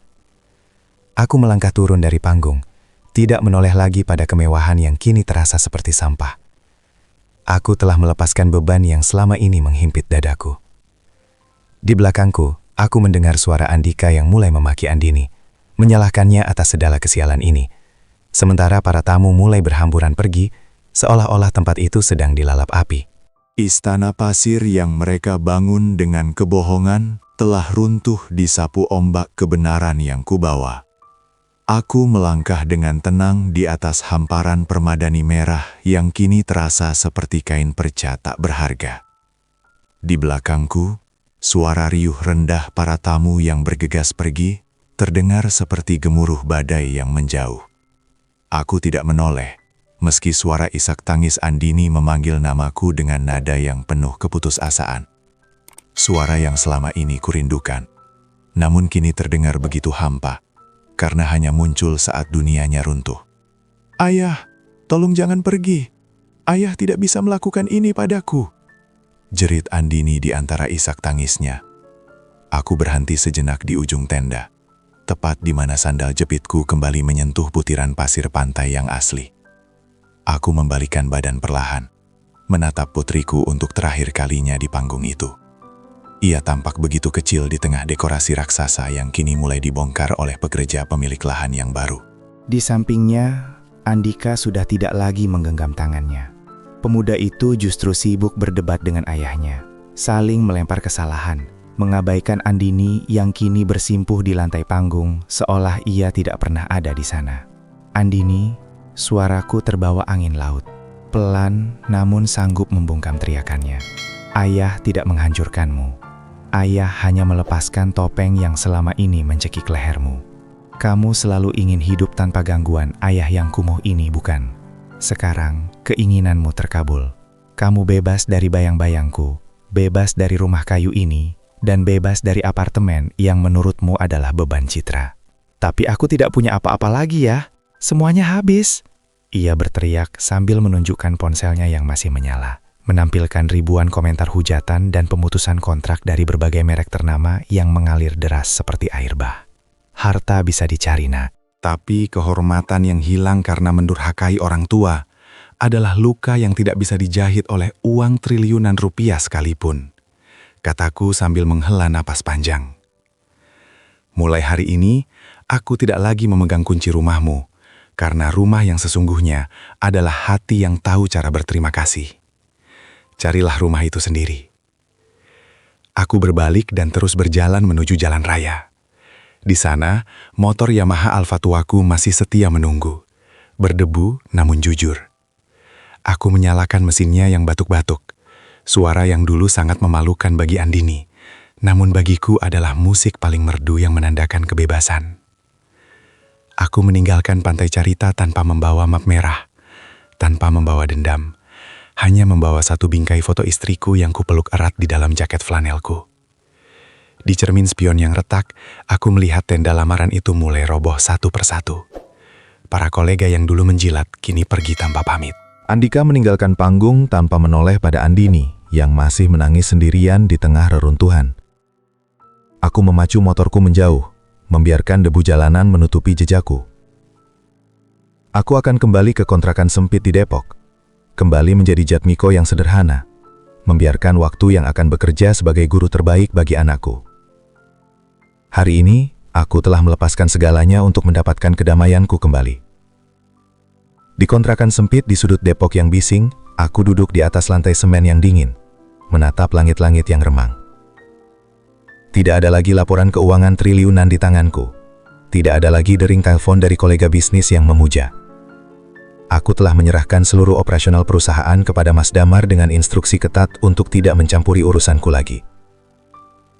Aku melangkah turun dari panggung, tidak menoleh lagi pada kemewahan yang kini terasa seperti sampah. Aku telah melepaskan beban yang selama ini menghimpit dadaku. Di belakangku, aku mendengar suara Andika yang mulai memaki Andini, menyalahkannya atas segala kesialan ini. Sementara para tamu mulai berhamburan pergi, seolah-olah tempat itu sedang dilalap api. Istana pasir yang mereka bangun dengan kebohongan telah runtuh disapu ombak kebenaran yang kubawa. Aku melangkah dengan tenang di atas hamparan permadani merah yang kini terasa seperti kain perca tak berharga. Di belakangku, suara riuh rendah para tamu yang bergegas pergi terdengar seperti gemuruh badai yang menjauh. Aku tidak menoleh, meski suara isak tangis Andini memanggil namaku dengan nada yang penuh keputusasaan. Suara yang selama ini kurindukan, namun kini terdengar begitu hampa, karena hanya muncul saat dunianya runtuh. "Ayah, tolong jangan pergi. Ayah tidak bisa melakukan ini padaku," jerit Andini di antara isak tangisnya. Aku berhenti sejenak di ujung tenda, tepat di mana sandal jepitku kembali menyentuh butiran pasir pantai yang asli. Aku membalikan badan perlahan, menatap putriku untuk terakhir kalinya di panggung itu. Ia tampak begitu kecil di tengah dekorasi raksasa yang kini mulai dibongkar oleh pekerja pemilik lahan yang baru. Di sampingnya, Andika sudah tidak lagi menggenggam tangannya. Pemuda itu justru sibuk berdebat dengan ayahnya, saling melempar kesalahan, mengabaikan Andini yang kini bersimpuh di lantai panggung seolah ia tidak pernah ada di sana. "Andini," suaraku terbawa angin laut. Pelan namun sanggup membungkam teriakannya. "Ayah tidak menghancurkanmu. Ayah hanya melepaskan topeng yang selama ini mencekik lehermu. Kamu selalu ingin hidup tanpa gangguan ayah yang kumuh ini, bukan? Sekarang keinginanmu terkabul. Kamu bebas dari bayang-bayangku, bebas dari rumah kayu ini, dan bebas dari apartemen yang menurutmu adalah beban citra. Tapi aku tidak punya apa-apa lagi ya. Semuanya habis," ia berteriak sambil menunjukkan ponselnya yang masih menyala, menampilkan ribuan komentar hujatan dan pemutusan kontrak dari berbagai merek ternama yang mengalir deras seperti air bah. Harta bisa dicari, nak, tapi kehormatan yang hilang karena mendurhakai orang tua adalah luka yang tidak bisa dijahit oleh uang triliunan rupiah sekalipun, kataku sambil menghela napas panjang. "Mulai hari ini, aku tidak lagi memegang kunci rumahmu, karena rumah yang sesungguhnya adalah hati yang tahu cara berterima kasih. Carilah rumah itu sendiri." Aku berbalik dan terus berjalan menuju jalan raya. Di sana, motor Yamaha Alfa tuaku masih setia menunggu, berdebu namun jujur. Aku menyalakan mesinnya yang batuk-batuk, suara yang dulu sangat memalukan bagi Andini, namun bagiku adalah musik paling merdu yang menandakan kebebasan. Aku meninggalkan Pantai Carita tanpa membawa map merah, tanpa membawa dendam, hanya membawa satu bingkai foto istriku yang kupeluk erat di dalam jaket flanelku. Di cermin spion yang retak, aku melihat tenda lamaran itu mulai roboh satu persatu. Para kolega yang dulu menjilat kini pergi tanpa pamit. Andika meninggalkan panggung tanpa menoleh pada Andini yang masih menangis sendirian di tengah reruntuhan. Aku memacu motorku menjauh, membiarkan debu jalanan menutupi jejakku. Aku akan kembali ke kontrakan sempit di Depok. Kembali menjadi Jatmiko yang sederhana, membiarkan waktu yang akan bekerja sebagai guru terbaik bagi anakku. Hari ini, aku telah melepaskan segalanya untuk mendapatkan kedamaianku kembali. Di kontrakan sempit di sudut Depok yang bising, aku duduk di atas lantai semen yang dingin, menatap langit-langit yang remang. Tidak ada lagi laporan keuangan triliunan di tanganku. Tidak ada lagi dering telepon dari kolega bisnis yang memuja. Aku telah menyerahkan seluruh operasional perusahaan kepada Mas Damar dengan instruksi ketat untuk tidak mencampuri urusanku lagi.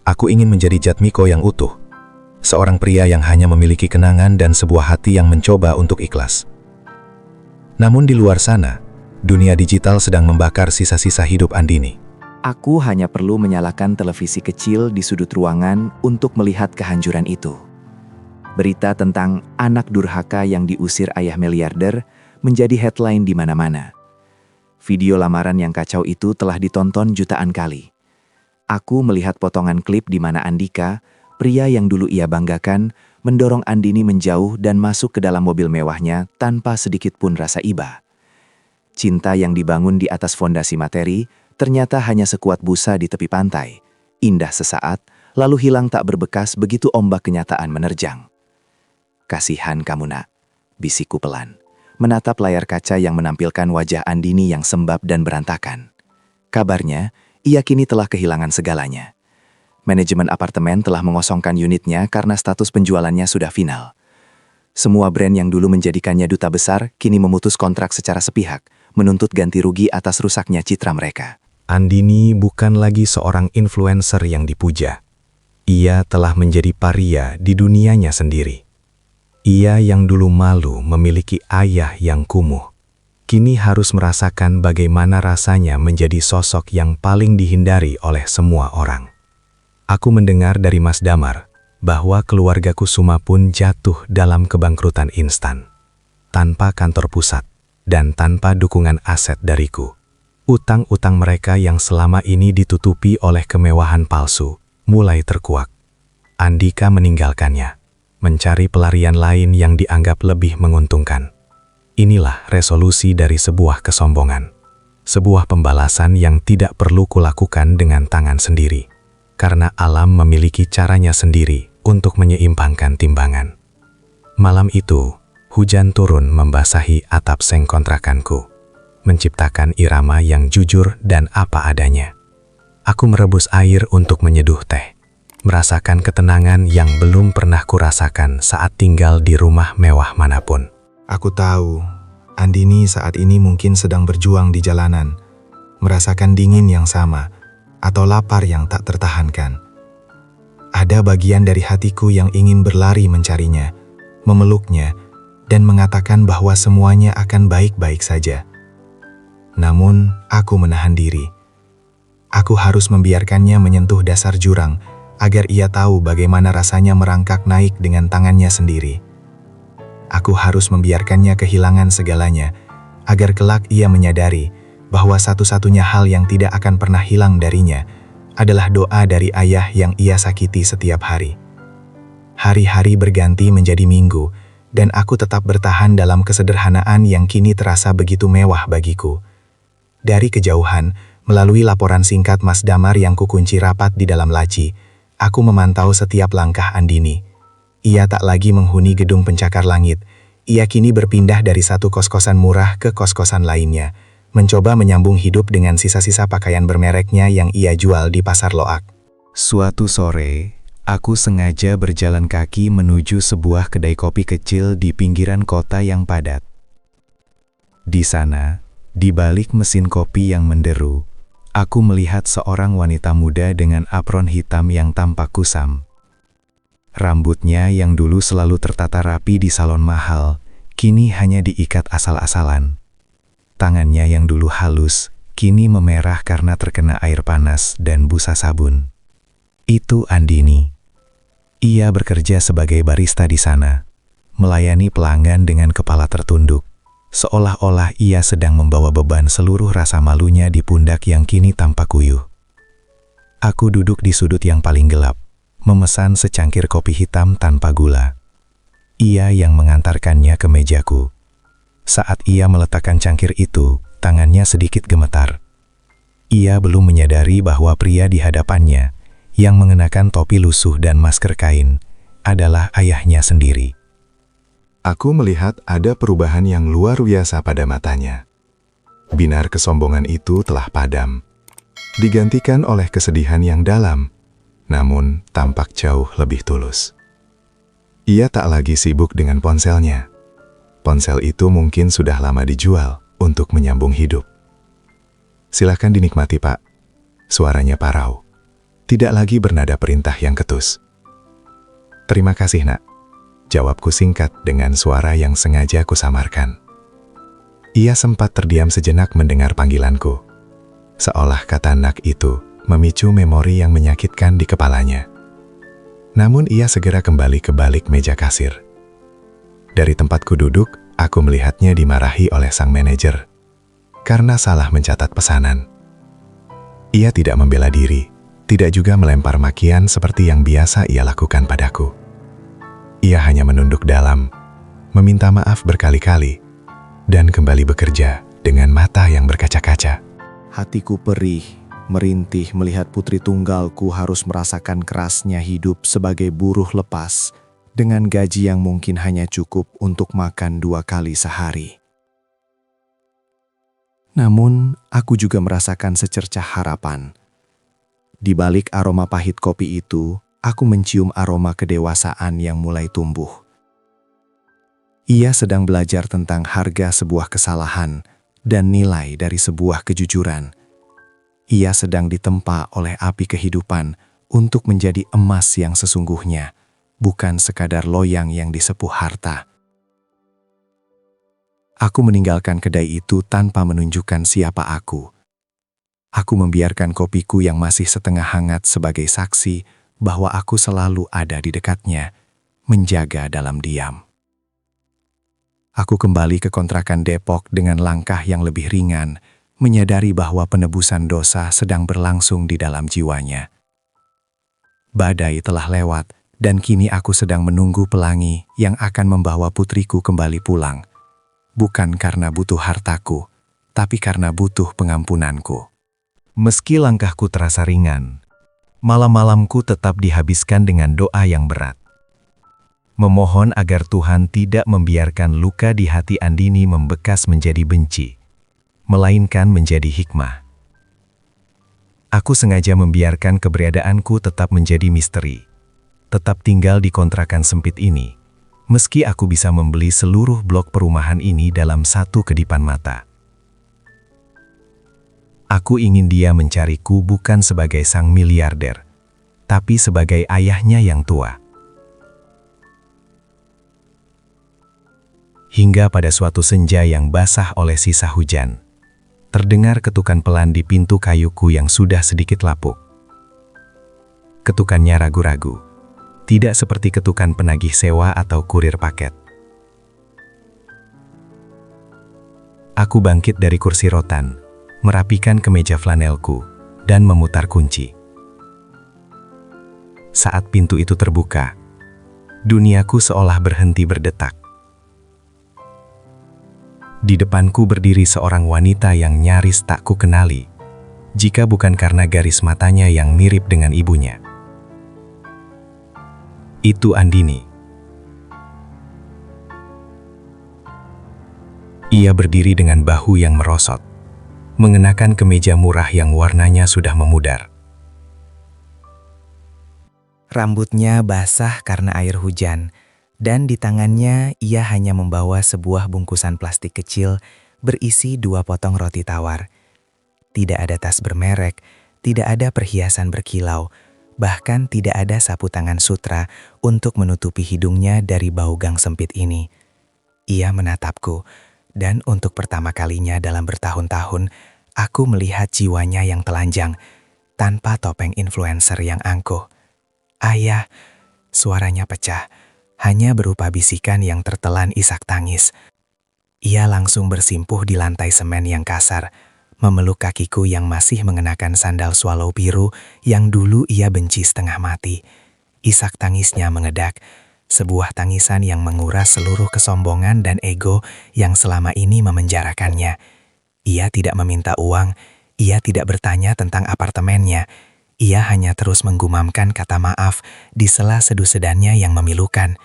Aku ingin menjadi Jatmiko yang utuh. Seorang pria yang hanya memiliki kenangan dan sebuah hati yang mencoba untuk ikhlas. Namun di luar sana, dunia digital sedang membakar sisa-sisa hidup Andini. Aku hanya perlu menyalakan televisi kecil di sudut ruangan untuk melihat kehancuran itu. Berita tentang anak durhaka yang diusir ayah miliarder menjadi headline di mana-mana. Video lamaran yang kacau itu telah ditonton jutaan kali. Aku melihat potongan klip di mana Andika, pria yang dulu ia banggakan, mendorong Andini menjauh dan masuk ke dalam mobil mewahnya tanpa sedikit pun rasa iba. Cinta yang dibangun di atas fondasi materi ternyata hanya sekuat busa di tepi pantai, indah sesaat, lalu hilang tak berbekas begitu ombak kenyataan menerjang. Kasihan kamu nak, bisikku pelan, menatap layar kaca yang menampilkan wajah Andini yang sembab dan berantakan. Kabarnya, ia kini telah kehilangan segalanya. Manajemen apartemen telah mengosongkan unitnya karena status penjualannya sudah final. Semua brand yang dulu menjadikannya duta besar kini memutus kontrak secara sepihak, menuntut ganti rugi atas rusaknya citra mereka. Andini bukan lagi seorang influencer yang dipuja. Ia telah menjadi paria di dunianya sendiri. Ia yang dulu malu memiliki ayah yang kumuh, kini harus merasakan bagaimana rasanya menjadi sosok yang paling dihindari oleh semua orang. Aku mendengar dari Mas Damar bahwa keluarga Kusuma pun jatuh dalam kebangkrutan instan. Tanpa kantor pusat dan tanpa dukungan aset dariku, utang-utang mereka yang selama ini ditutupi oleh kemewahan palsu mulai terkuak. Andika meninggalkannya, mencari pelarian lain yang dianggap lebih menguntungkan. Inilah resolusi dari sebuah kesombongan. Sebuah pembalasan yang tidak perlu kulakukan dengan tangan sendiri, karena alam memiliki caranya sendiri untuk menyeimbangkan timbangan. Malam itu, hujan turun membasahi atap seng kontrakanku, menciptakan irama yang jujur dan apa adanya. Aku merebus air untuk menyeduh teh, merasakan ketenangan yang belum pernah kurasakan saat tinggal di rumah mewah manapun. Aku tahu, Andini saat ini mungkin sedang berjuang di jalanan, merasakan dingin yang sama, atau lapar yang tak tertahankan. Ada bagian dari hatiku yang ingin berlari mencarinya, memeluknya, dan mengatakan bahwa semuanya akan baik-baik saja. Namun, aku menahan diri. Aku harus membiarkannya menyentuh dasar jurang, agar ia tahu bagaimana rasanya merangkak naik dengan tangannya sendiri. Aku harus membiarkannya kehilangan segalanya, agar kelak ia menyadari bahwa satu-satunya hal yang tidak akan pernah hilang darinya adalah doa dari ayah yang ia sakiti setiap hari. Hari-hari berganti menjadi minggu, dan aku tetap bertahan dalam kesederhanaan yang kini terasa begitu mewah bagiku. Dari kejauhan, melalui laporan singkat Mas Damar yang kukunci rapat di dalam laci, aku memantau setiap langkah Andini. Ia tak lagi menghuni gedung pencakar langit. Ia kini berpindah dari satu kos-kosan murah ke kos-kosan lainnya, mencoba menyambung hidup dengan sisa-sisa pakaian bermereknya yang ia jual di pasar Loak. Suatu sore, aku sengaja berjalan kaki menuju sebuah kedai kopi kecil di pinggiran kota yang padat. Di sana, di balik mesin kopi yang menderu, aku melihat seorang wanita muda dengan apron hitam yang tampak kusam. Rambutnya yang dulu selalu tertata rapi di salon mahal, kini hanya diikat asal-asalan. Tangannya yang dulu halus, kini memerah karena terkena air panas dan busa sabun. Itu Andini. Ia bekerja sebagai barista di sana, melayani pelanggan dengan kepala tertunduk, seolah-olah ia sedang membawa beban seluruh rasa malunya di pundak yang kini tampak kuyuh. Aku duduk di sudut yang paling gelap, memesan secangkir kopi hitam tanpa gula. Ia yang mengantarkannya ke mejaku. Saat ia meletakkan cangkir itu, tangannya sedikit gemetar. Ia belum menyadari bahwa pria di hadapannya, yang mengenakan topi lusuh dan masker kain, adalah ayahnya sendiri. Aku melihat ada perubahan yang luar biasa pada matanya. Binar kesombongan itu telah padam, digantikan oleh kesedihan yang dalam, namun tampak jauh lebih tulus. Ia tak lagi sibuk dengan ponselnya. Ponsel itu mungkin sudah lama dijual untuk menyambung hidup. Silahkan dinikmati, Pak. Suaranya parau. Tidak lagi bernada perintah yang ketus. Terima kasih, Nak. Jawabku singkat dengan suara yang sengaja kusamarkan. Ia sempat terdiam sejenak mendengar panggilanku. Seolah kata Nak itu memicu memori yang menyakitkan di kepalanya. Namun ia segera kembali ke balik meja kasir. Dari tempatku duduk, aku melihatnya dimarahi oleh sang manajer karena salah mencatat pesanan. Ia tidak membela diri, tidak juga melempar makian seperti yang biasa ia lakukan padaku. Ia hanya menunduk dalam, meminta maaf berkali-kali, dan kembali bekerja dengan mata yang berkaca-kaca. Hatiku perih, merintih melihat putri tunggalku harus merasakan kerasnya hidup sebagai buruh lepas dengan gaji yang mungkin hanya cukup untuk makan 2 kali sehari. Namun, aku juga merasakan secercah harapan. Di balik aroma pahit kopi itu, aku mencium aroma kedewasaan yang mulai tumbuh. Ia sedang belajar tentang harga sebuah kesalahan dan nilai dari sebuah kejujuran. Ia sedang ditempa oleh api kehidupan untuk menjadi emas yang sesungguhnya, bukan sekadar loyang yang disepuh harta. Aku meninggalkan kedai itu tanpa menunjukkan siapa aku. Aku membiarkan kopiku yang masih setengah hangat sebagai saksi bahwa aku selalu ada di dekatnya, menjaga dalam diam. Aku kembali ke kontrakan Depok dengan langkah yang lebih ringan, menyadari bahwa penebusan dosa sedang berlangsung di dalam jiwanya. Badai telah lewat, dan kini aku sedang menunggu pelangi yang akan membawa putriku kembali pulang. Bukan karena butuh hartaku, tapi karena butuh pengampunanku. Meski langkahku terasa ringan, malam-malamku tetap dihabiskan dengan doa yang berat. Memohon agar Tuhan tidak membiarkan luka di hati Andini membekas menjadi benci, melainkan menjadi hikmah. Aku sengaja membiarkan keberadaanku tetap menjadi misteri, tetap tinggal di kontrakan sempit ini, meski aku bisa membeli seluruh blok perumahan ini dalam satu kedipan mata. Aku ingin dia mencariku bukan sebagai sang miliarder, tapi sebagai ayahnya yang tua. Hingga pada suatu senja yang basah oleh sisa hujan, terdengar ketukan pelan di pintu kayuku yang sudah sedikit lapuk. Ketukannya ragu-ragu, tidak seperti ketukan penagih sewa atau kurir paket. Aku bangkit dari kursi rotan, merapikan kemeja flanelku, dan memutar kunci. Saat pintu itu terbuka, duniaku seolah berhenti berdetak. Di depanku berdiri seorang wanita yang nyaris tak ku kenali, jika bukan karena garis matanya yang mirip dengan ibunya. Itu Andini. Ia berdiri dengan bahu yang merosot, mengenakan kemeja murah yang warnanya sudah memudar. Rambutnya basah karena air hujan, dan di tangannya ia hanya membawa sebuah bungkusan plastik kecil berisi 2 potong roti tawar. Tidak ada tas bermerek, tidak ada perhiasan berkilau, bahkan tidak ada sapu tangan sutra untuk menutupi hidungnya dari bau gang sempit ini. Ia menatapku, dan untuk pertama kalinya dalam bertahun-tahun, aku melihat jiwanya yang telanjang, tanpa topeng influencer yang angkuh. "Ayah," suaranya pecah, hanya berupa bisikan yang tertelan isak tangis. Ia langsung bersimpuh di lantai semen yang kasar, memeluk kakiku yang masih mengenakan sandal swallow biru yang dulu ia benci setengah mati. Isak tangisnya mengedak, Sebuah tangisan yang menguras seluruh kesombongan dan ego yang selama ini memenjarakannya. Ia tidak meminta uang, ia tidak bertanya tentang apartemennya. Ia hanya terus menggumamkan kata maaf di sela sedu-sedannya yang memilukan.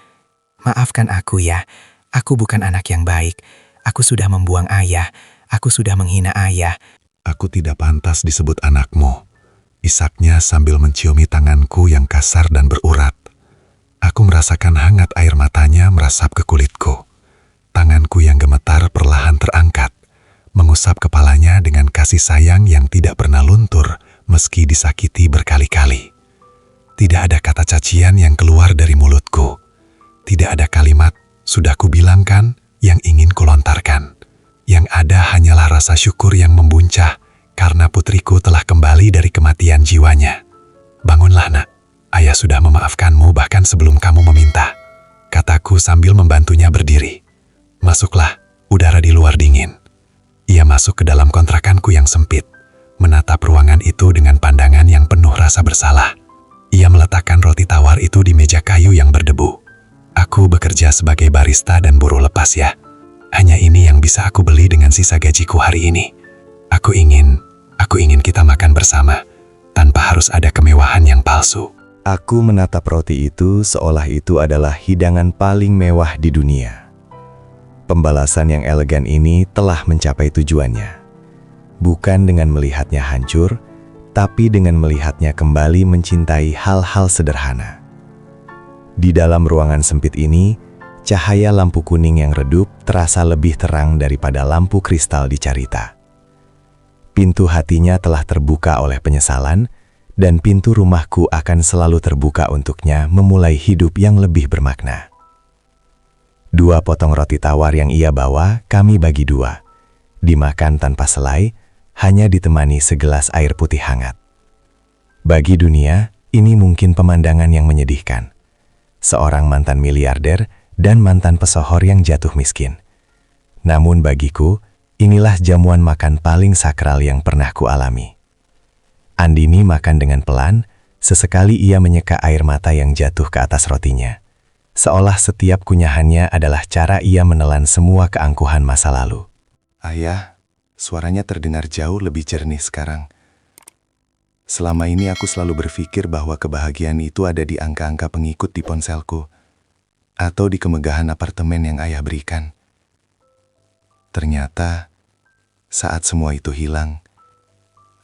Maafkan aku ya, aku bukan anak yang baik. Aku sudah membuang ayah, aku sudah menghina ayah. Aku tidak pantas disebut anakmu. Isaknya sambil menciumi tanganku yang kasar dan berurat. Aku merasakan hangat air matanya merasap ke kulitku. Tanganku yang gemetar perlahan terangkat, mengusap kepalanya dengan kasih sayang yang tidak pernah luntur meski disakiti berkali-kali. Tidak ada kata cacian yang keluar dari mulutku. Tidak ada kalimat, sudah kubilangkan, yang ingin kulontarkan. Yang ada hanyalah rasa syukur yang membuncah karena putriku telah kembali dari kematian jiwanya. Bangunlah nak, ayah sudah memaafkanmu bahkan sebelum kamu meminta, kataku sambil membantunya berdiri. Masuklah, udara di luar dingin. Ia masuk ke dalam kontrakanku yang sempit, menatap ruangan itu dengan pandangan yang penuh rasa bersalah. Ia meletakkan roti tawar itu di meja kayu yang berdebu. Aku bekerja sebagai barista dan buruh lepas ya. Hanya ini yang bisa aku beli dengan sisa gajiku hari ini. Aku ingin kita makan bersama, tanpa harus ada kemewahan yang palsu. Aku menatap roti itu seolah itu adalah hidangan paling mewah di dunia. Pembalasan yang elegan ini telah mencapai tujuannya. Bukan dengan melihatnya hancur, tapi dengan melihatnya kembali mencintai hal-hal sederhana. Di dalam ruangan sempit ini, cahaya lampu kuning yang redup terasa lebih terang daripada lampu kristal di Carita. Pintu hatinya telah terbuka oleh penyesalan, dan pintu rumahku akan selalu terbuka untuknya memulai hidup yang lebih bermakna. 2 potong roti tawar yang ia bawa, kami bagi 2. Dimakan tanpa selai, hanya ditemani segelas air putih hangat. Bagi dunia, ini mungkin pemandangan yang menyedihkan. Seorang mantan miliarder dan mantan pesohor yang jatuh miskin. Namun bagiku, inilah jamuan makan paling sakral yang pernah kualami. Andini makan dengan pelan, sesekali ia menyeka air mata yang jatuh ke atas rotinya. Seolah setiap kunyahannya adalah cara ia menelan semua keangkuhan masa lalu. Ayah, suaranya terdengar jauh lebih jernih sekarang. Selama ini aku selalu berpikir bahwa kebahagiaan itu ada di angka-angka pengikut di ponselku, atau di kemegahan apartemen yang ayah berikan. Ternyata, saat semua itu hilang,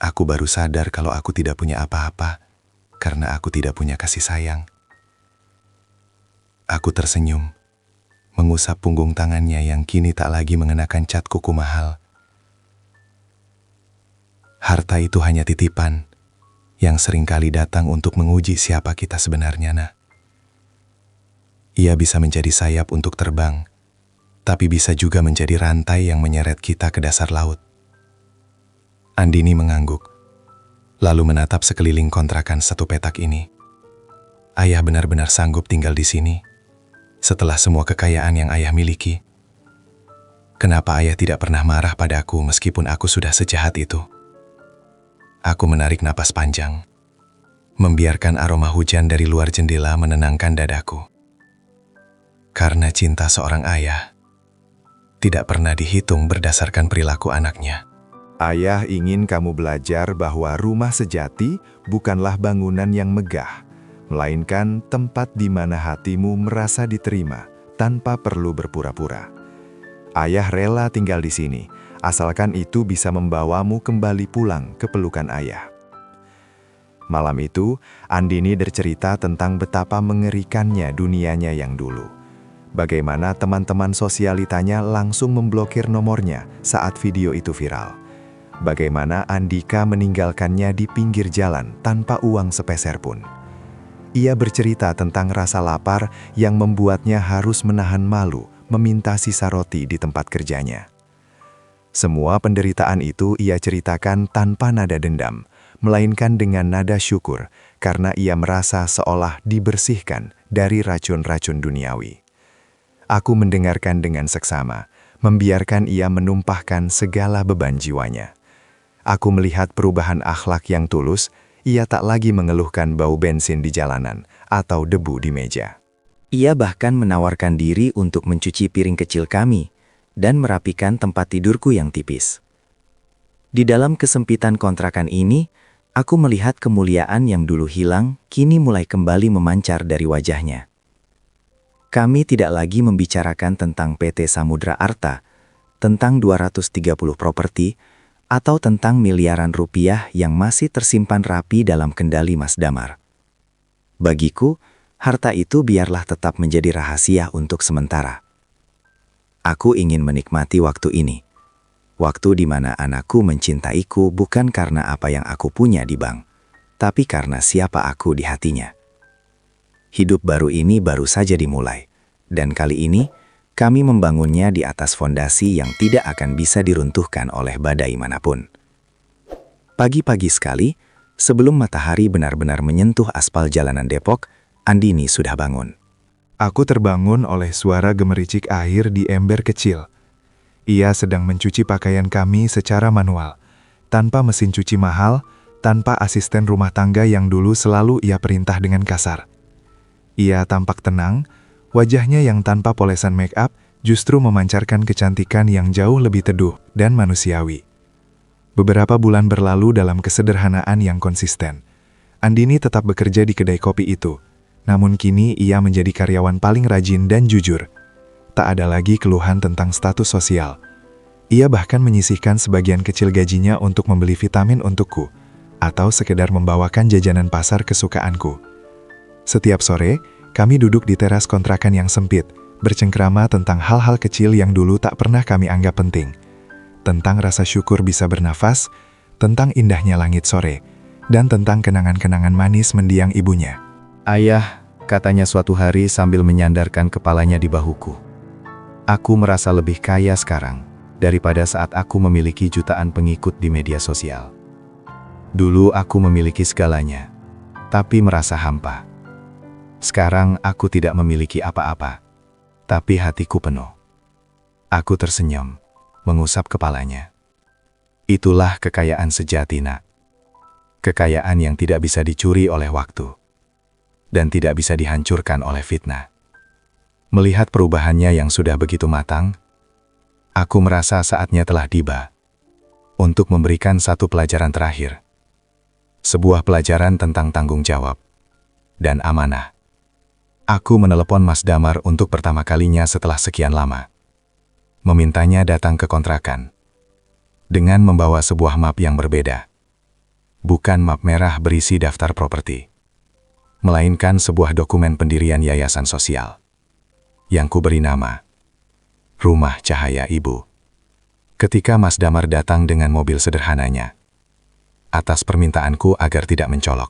aku baru sadar kalau aku tidak punya apa-apa, karena aku tidak punya kasih sayang. Aku tersenyum, mengusap punggung tangannya yang kini tak lagi mengenakan cat kuku mahal. Harta itu hanya titipan, yang seringkali datang untuk menguji siapa kita sebenarnya, nah. Ia bisa menjadi sayap untuk terbang, tapi bisa juga menjadi rantai yang menyeret kita ke dasar laut. Andini mengangguk, lalu menatap sekeliling kontrakan 1 petak ini. Ayah benar-benar sanggup tinggal di sini, setelah semua kekayaan yang ayah miliki. Kenapa ayah tidak pernah marah padaku meskipun aku sudah sejahat itu? Aku menarik napas panjang, membiarkan aroma hujan dari luar jendela menenangkan dadaku. Karena cinta seorang ayah tidak pernah dihitung berdasarkan perilaku anaknya. Ayah ingin kamu belajar bahwa rumah sejati bukanlah bangunan yang megah, melainkan tempat di mana hatimu merasa diterima tanpa perlu berpura-pura. Ayah rela tinggal di sini, asalkan itu bisa membawamu kembali pulang ke pelukan ayah. Malam itu, Andini bercerita tentang betapa mengerikannya dunianya yang dulu. Bagaimana teman-teman sosialitanya langsung memblokir nomornya saat video itu viral. Bagaimana Andika meninggalkannya di pinggir jalan tanpa uang sepeser pun. Ia bercerita tentang rasa lapar yang membuatnya harus menahan malu meminta sisa roti di tempat kerjanya. Semua penderitaan itu ia ceritakan tanpa nada dendam, melainkan dengan nada syukur karena ia merasa seolah dibersihkan dari racun-racun duniawi. Aku mendengarkan dengan seksama, membiarkan ia menumpahkan segala beban jiwanya. Aku melihat perubahan akhlak yang tulus, ia tak lagi mengeluhkan bau bensin di jalanan atau debu di meja. Ia bahkan menawarkan diri untuk mencuci piring kecil kami dan merapikan tempat tidurku yang tipis. Di dalam kesempitan kontrakan ini, aku melihat kemuliaan yang dulu hilang kini mulai kembali memancar dari wajahnya. Kami tidak lagi membicarakan tentang PT Samudra Arta, tentang 230 properti, atau tentang miliaran rupiah yang masih tersimpan rapi dalam kendali Mas Damar. Bagiku, harta itu biarlah tetap menjadi rahasia untuk sementara. Aku ingin menikmati waktu ini. Waktu di mana anakku mencintaiku bukan karena apa yang aku punya di bank, tapi karena siapa aku di hatinya. Hidup baru ini baru saja dimulai, dan kali ini kami membangunnya di atas fondasi yang tidak akan bisa diruntuhkan oleh badai manapun. Pagi-pagi sekali, sebelum matahari benar-benar menyentuh aspal jalanan Depok, Andini sudah bangun. Aku terbangun oleh suara gemericik air di ember kecil. Ia sedang mencuci pakaian kami secara manual, tanpa mesin cuci mahal, tanpa asisten rumah tangga yang dulu selalu ia perintah dengan kasar. Ia tampak tenang, wajahnya yang tanpa polesan make up justru memancarkan kecantikan yang jauh lebih teduh dan manusiawi. Beberapa bulan berlalu dalam kesederhanaan yang konsisten. Andini tetap bekerja di kedai kopi itu, namun kini ia menjadi karyawan paling rajin dan jujur. Tak ada lagi keluhan tentang status sosial. Ia bahkan menyisihkan sebagian kecil gajinya untuk membeli vitamin untukku, atau sekedar membawakan jajanan pasar kesukaanku. Setiap sore, kami duduk di teras kontrakan yang sempit, bercengkrama tentang hal-hal kecil yang dulu tak pernah kami anggap penting. Tentang rasa syukur bisa bernafas, tentang indahnya langit sore, dan tentang kenangan-kenangan manis mendiang ibunya. Ayah, katanya suatu hari sambil menyandarkan kepalanya di bahuku. Aku merasa lebih kaya sekarang daripada saat aku memiliki jutaan pengikut di media sosial. Dulu aku memiliki segalanya, tapi merasa hampa. Sekarang aku tidak memiliki apa-apa, tapi hatiku penuh. Aku tersenyum, mengusap kepalanya. Itulah kekayaan sejati, Nak. Kekayaan yang tidak bisa dicuri oleh waktu, dan tidak bisa dihancurkan oleh fitnah. Melihat perubahannya yang sudah begitu matang, aku merasa saatnya telah tiba untuk memberikan satu pelajaran terakhir. Sebuah pelajaran tentang tanggung jawab dan amanah. Aku menelepon Mas Damar untuk pertama kalinya setelah sekian lama. Memintanya datang ke kontrakan dengan membawa sebuah map yang berbeda. Bukan map merah berisi daftar properti, melainkan sebuah dokumen pendirian yayasan sosial yang kuberi nama Rumah Cahaya Ibu. Ketika Mas Damar datang dengan mobil sederhananya, atas permintaanku agar tidak mencolok,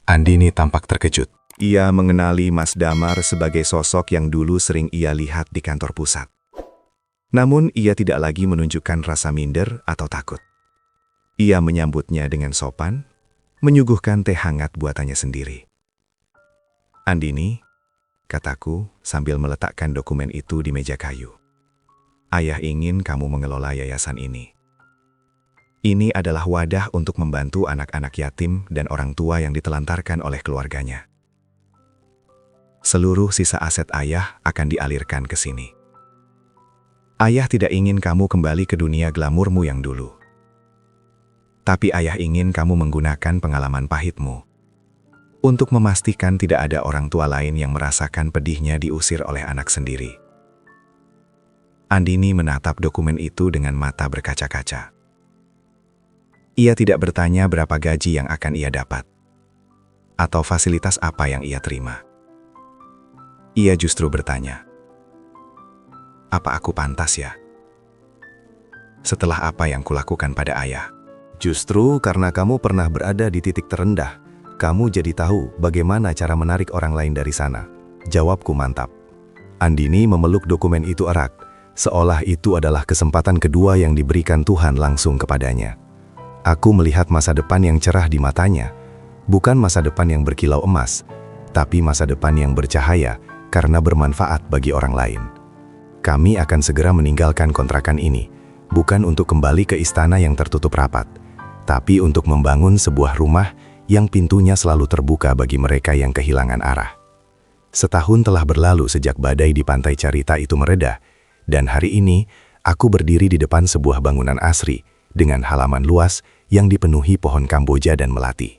Andini tampak terkejut. Ia mengenali Mas Damar sebagai sosok yang dulu sering ia lihat di kantor pusat. Namun ia tidak lagi menunjukkan rasa minder atau takut. Ia menyambutnya dengan sopan, menyuguhkan teh hangat buatannya sendiri. Andini, kataku sambil meletakkan dokumen itu di meja kayu. Ayah ingin kamu mengelola yayasan ini. Ini adalah wadah untuk membantu anak-anak yatim dan orang tua yang ditelantarkan oleh keluarganya. Seluruh sisa aset ayah akan dialirkan ke sini. Ayah tidak ingin kamu kembali ke dunia glamurmu yang dulu. Tapi ayah ingin kamu menggunakan pengalaman pahitmu untuk memastikan tidak ada orang tua lain yang merasakan pedihnya diusir oleh anak sendiri. Andini menatap dokumen itu dengan mata berkaca-kaca. Ia tidak bertanya berapa gaji yang akan ia dapat, atau fasilitas apa yang ia terima. Ia justru bertanya, apa aku pantas ya? Setelah apa yang kulakukan pada ayah. Justru karena kamu pernah berada di titik terendah, kamu jadi tahu bagaimana cara menarik orang lain dari sana. Jawabku mantap. Andini memeluk dokumen itu erat, seolah itu adalah kesempatan kedua yang diberikan Tuhan langsung kepadanya. Aku melihat masa depan yang cerah di matanya, bukan masa depan yang berkilau emas, tapi masa depan yang bercahaya karena bermanfaat bagi orang lain. Kami akan segera meninggalkan kontrakan ini, bukan untuk kembali ke istana yang tertutup rapat, tapi untuk membangun sebuah rumah yang pintunya selalu terbuka bagi mereka yang kehilangan arah. Setahun telah berlalu sejak badai di Pantai Carita itu mereda, dan hari ini aku berdiri di depan sebuah bangunan asri dengan halaman luas yang dipenuhi pohon kamboja dan melati.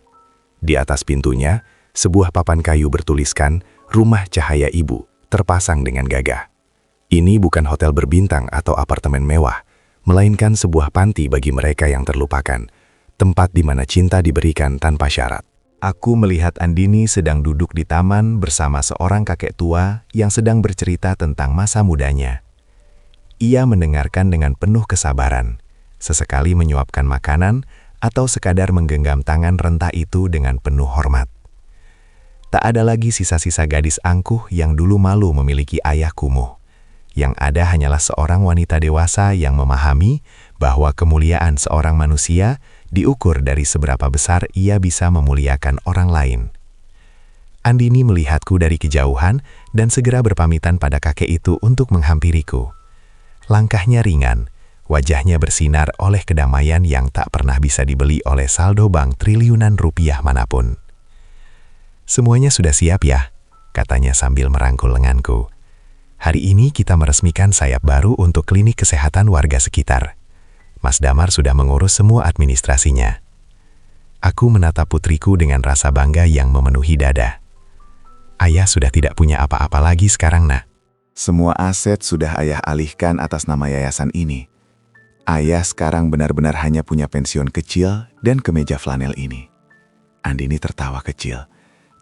Di atas pintunya, sebuah papan kayu bertuliskan Rumah Cahaya Ibu terpasang dengan gagah. Ini bukan hotel berbintang atau apartemen mewah, melainkan sebuah panti bagi mereka yang terlupakan, tempat di mana cinta diberikan tanpa syarat. Aku melihat Andini sedang duduk di taman bersama seorang kakek tua yang sedang bercerita tentang masa mudanya. Ia mendengarkan dengan penuh kesabaran, sesekali menyuapkan makanan atau sekadar menggenggam tangan renta itu dengan penuh hormat. Tak ada lagi sisa-sisa gadis angkuh yang dulu malu memiliki ayah kumuh. Yang ada hanyalah seorang wanita dewasa yang memahami bahwa kemuliaan seorang manusia diukur dari seberapa besar ia bisa memuliakan orang lain. Andini melihatku dari kejauhan dan segera berpamitan pada kakek itu untuk menghampiriku. Langkahnya ringan, wajahnya bersinar oleh kedamaian yang tak pernah bisa dibeli oleh saldo bank triliunan rupiah manapun. "Semuanya sudah siap ya?" katanya sambil merangkul lenganku. "Hari ini kita meresmikan sayap baru untuk klinik kesehatan warga sekitar. Mas Damar sudah mengurus semua administrasinya." Aku menatap putriku dengan rasa bangga yang memenuhi dada. "Ayah sudah tidak punya apa-apa lagi sekarang, Nak." Semua aset sudah ayah alihkan atas nama yayasan ini. Ayah sekarang benar-benar hanya punya pensiun kecil dan kemeja flanel ini. Andini tertawa kecil.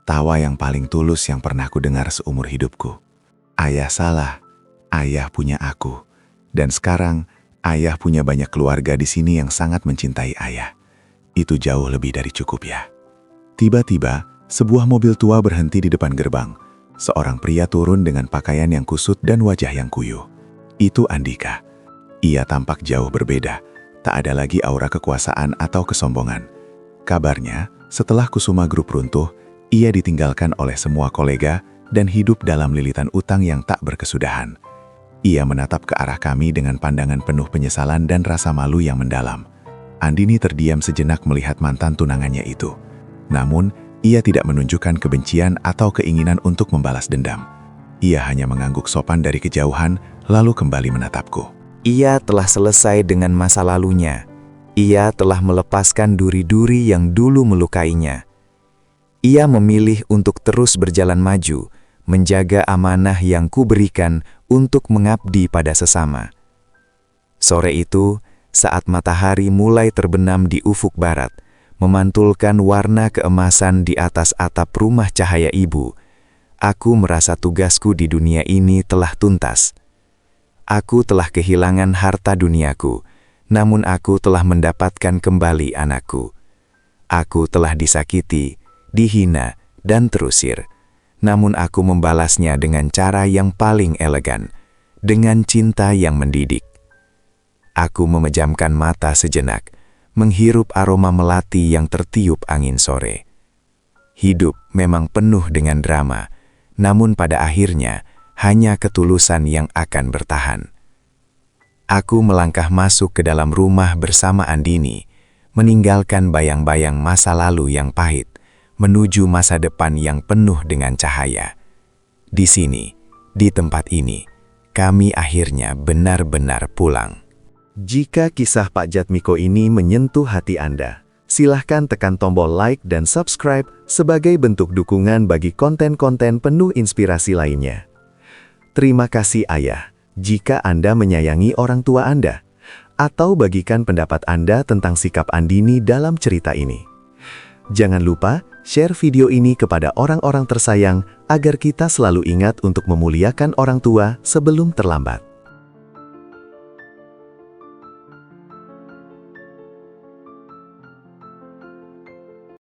Tawa yang paling tulus yang pernah ku dengar seumur hidupku. Ayah salah. Ayah punya aku. Dan sekarang, ayah punya banyak keluarga di sini yang sangat mencintai ayah. Itu jauh lebih dari cukup ya. Tiba-tiba, sebuah mobil tua berhenti di depan gerbang. Seorang pria turun dengan pakaian yang kusut dan wajah yang kuyuh. Itu Andika. Ia tampak jauh berbeda. Tak ada lagi aura kekuasaan atau kesombongan. Kabarnya, setelah Kusuma Group runtuh, ia ditinggalkan oleh semua kolega dan hidup dalam lilitan utang yang tak berkesudahan. Ia menatap ke arah kami dengan pandangan penuh penyesalan dan rasa malu yang mendalam. Andini terdiam sejenak melihat mantan tunangannya itu. Namun, ia tidak menunjukkan kebencian atau keinginan untuk membalas dendam. Ia hanya mengangguk sopan dari kejauhan, lalu kembali menatapku. Ia telah selesai dengan masa lalunya. Ia telah melepaskan duri-duri yang dulu melukainya. Ia memilih untuk terus berjalan maju, menjaga amanah yang kuberikan untuk mengabdi pada sesama. Sore itu, saat matahari mulai terbenam di ufuk barat, memantulkan warna keemasan di atas atap Rumah Cahaya Ibu, aku merasa tugasku di dunia ini telah tuntas. Aku telah kehilangan harta duniaku, namun aku telah mendapatkan kembali anakku. Aku telah disakiti, dihina, dan terusir. Namun aku membalasnya dengan cara yang paling elegan, dengan cinta yang mendidik. Aku memejamkan mata sejenak, menghirup aroma melati yang tertiup angin sore. Hidup memang penuh dengan drama, namun pada akhirnya hanya ketulusan yang akan bertahan. Aku melangkah masuk ke dalam rumah bersama Andini, meninggalkan bayang-bayang masa lalu yang pahit, menuju masa depan yang penuh dengan cahaya. Di sini, di tempat ini, kami akhirnya benar-benar pulang. Jika kisah Pak Jatmiko ini menyentuh hati Anda, silahkan tekan tombol like dan subscribe sebagai bentuk dukungan bagi konten-konten penuh inspirasi lainnya. Terima kasih Ayah, jika Anda menyayangi orang tua Anda, atau bagikan pendapat Anda tentang sikap Andini dalam cerita ini. Jangan lupa share video ini kepada orang-orang tersayang agar kita selalu ingat untuk memuliakan orang tua sebelum terlambat.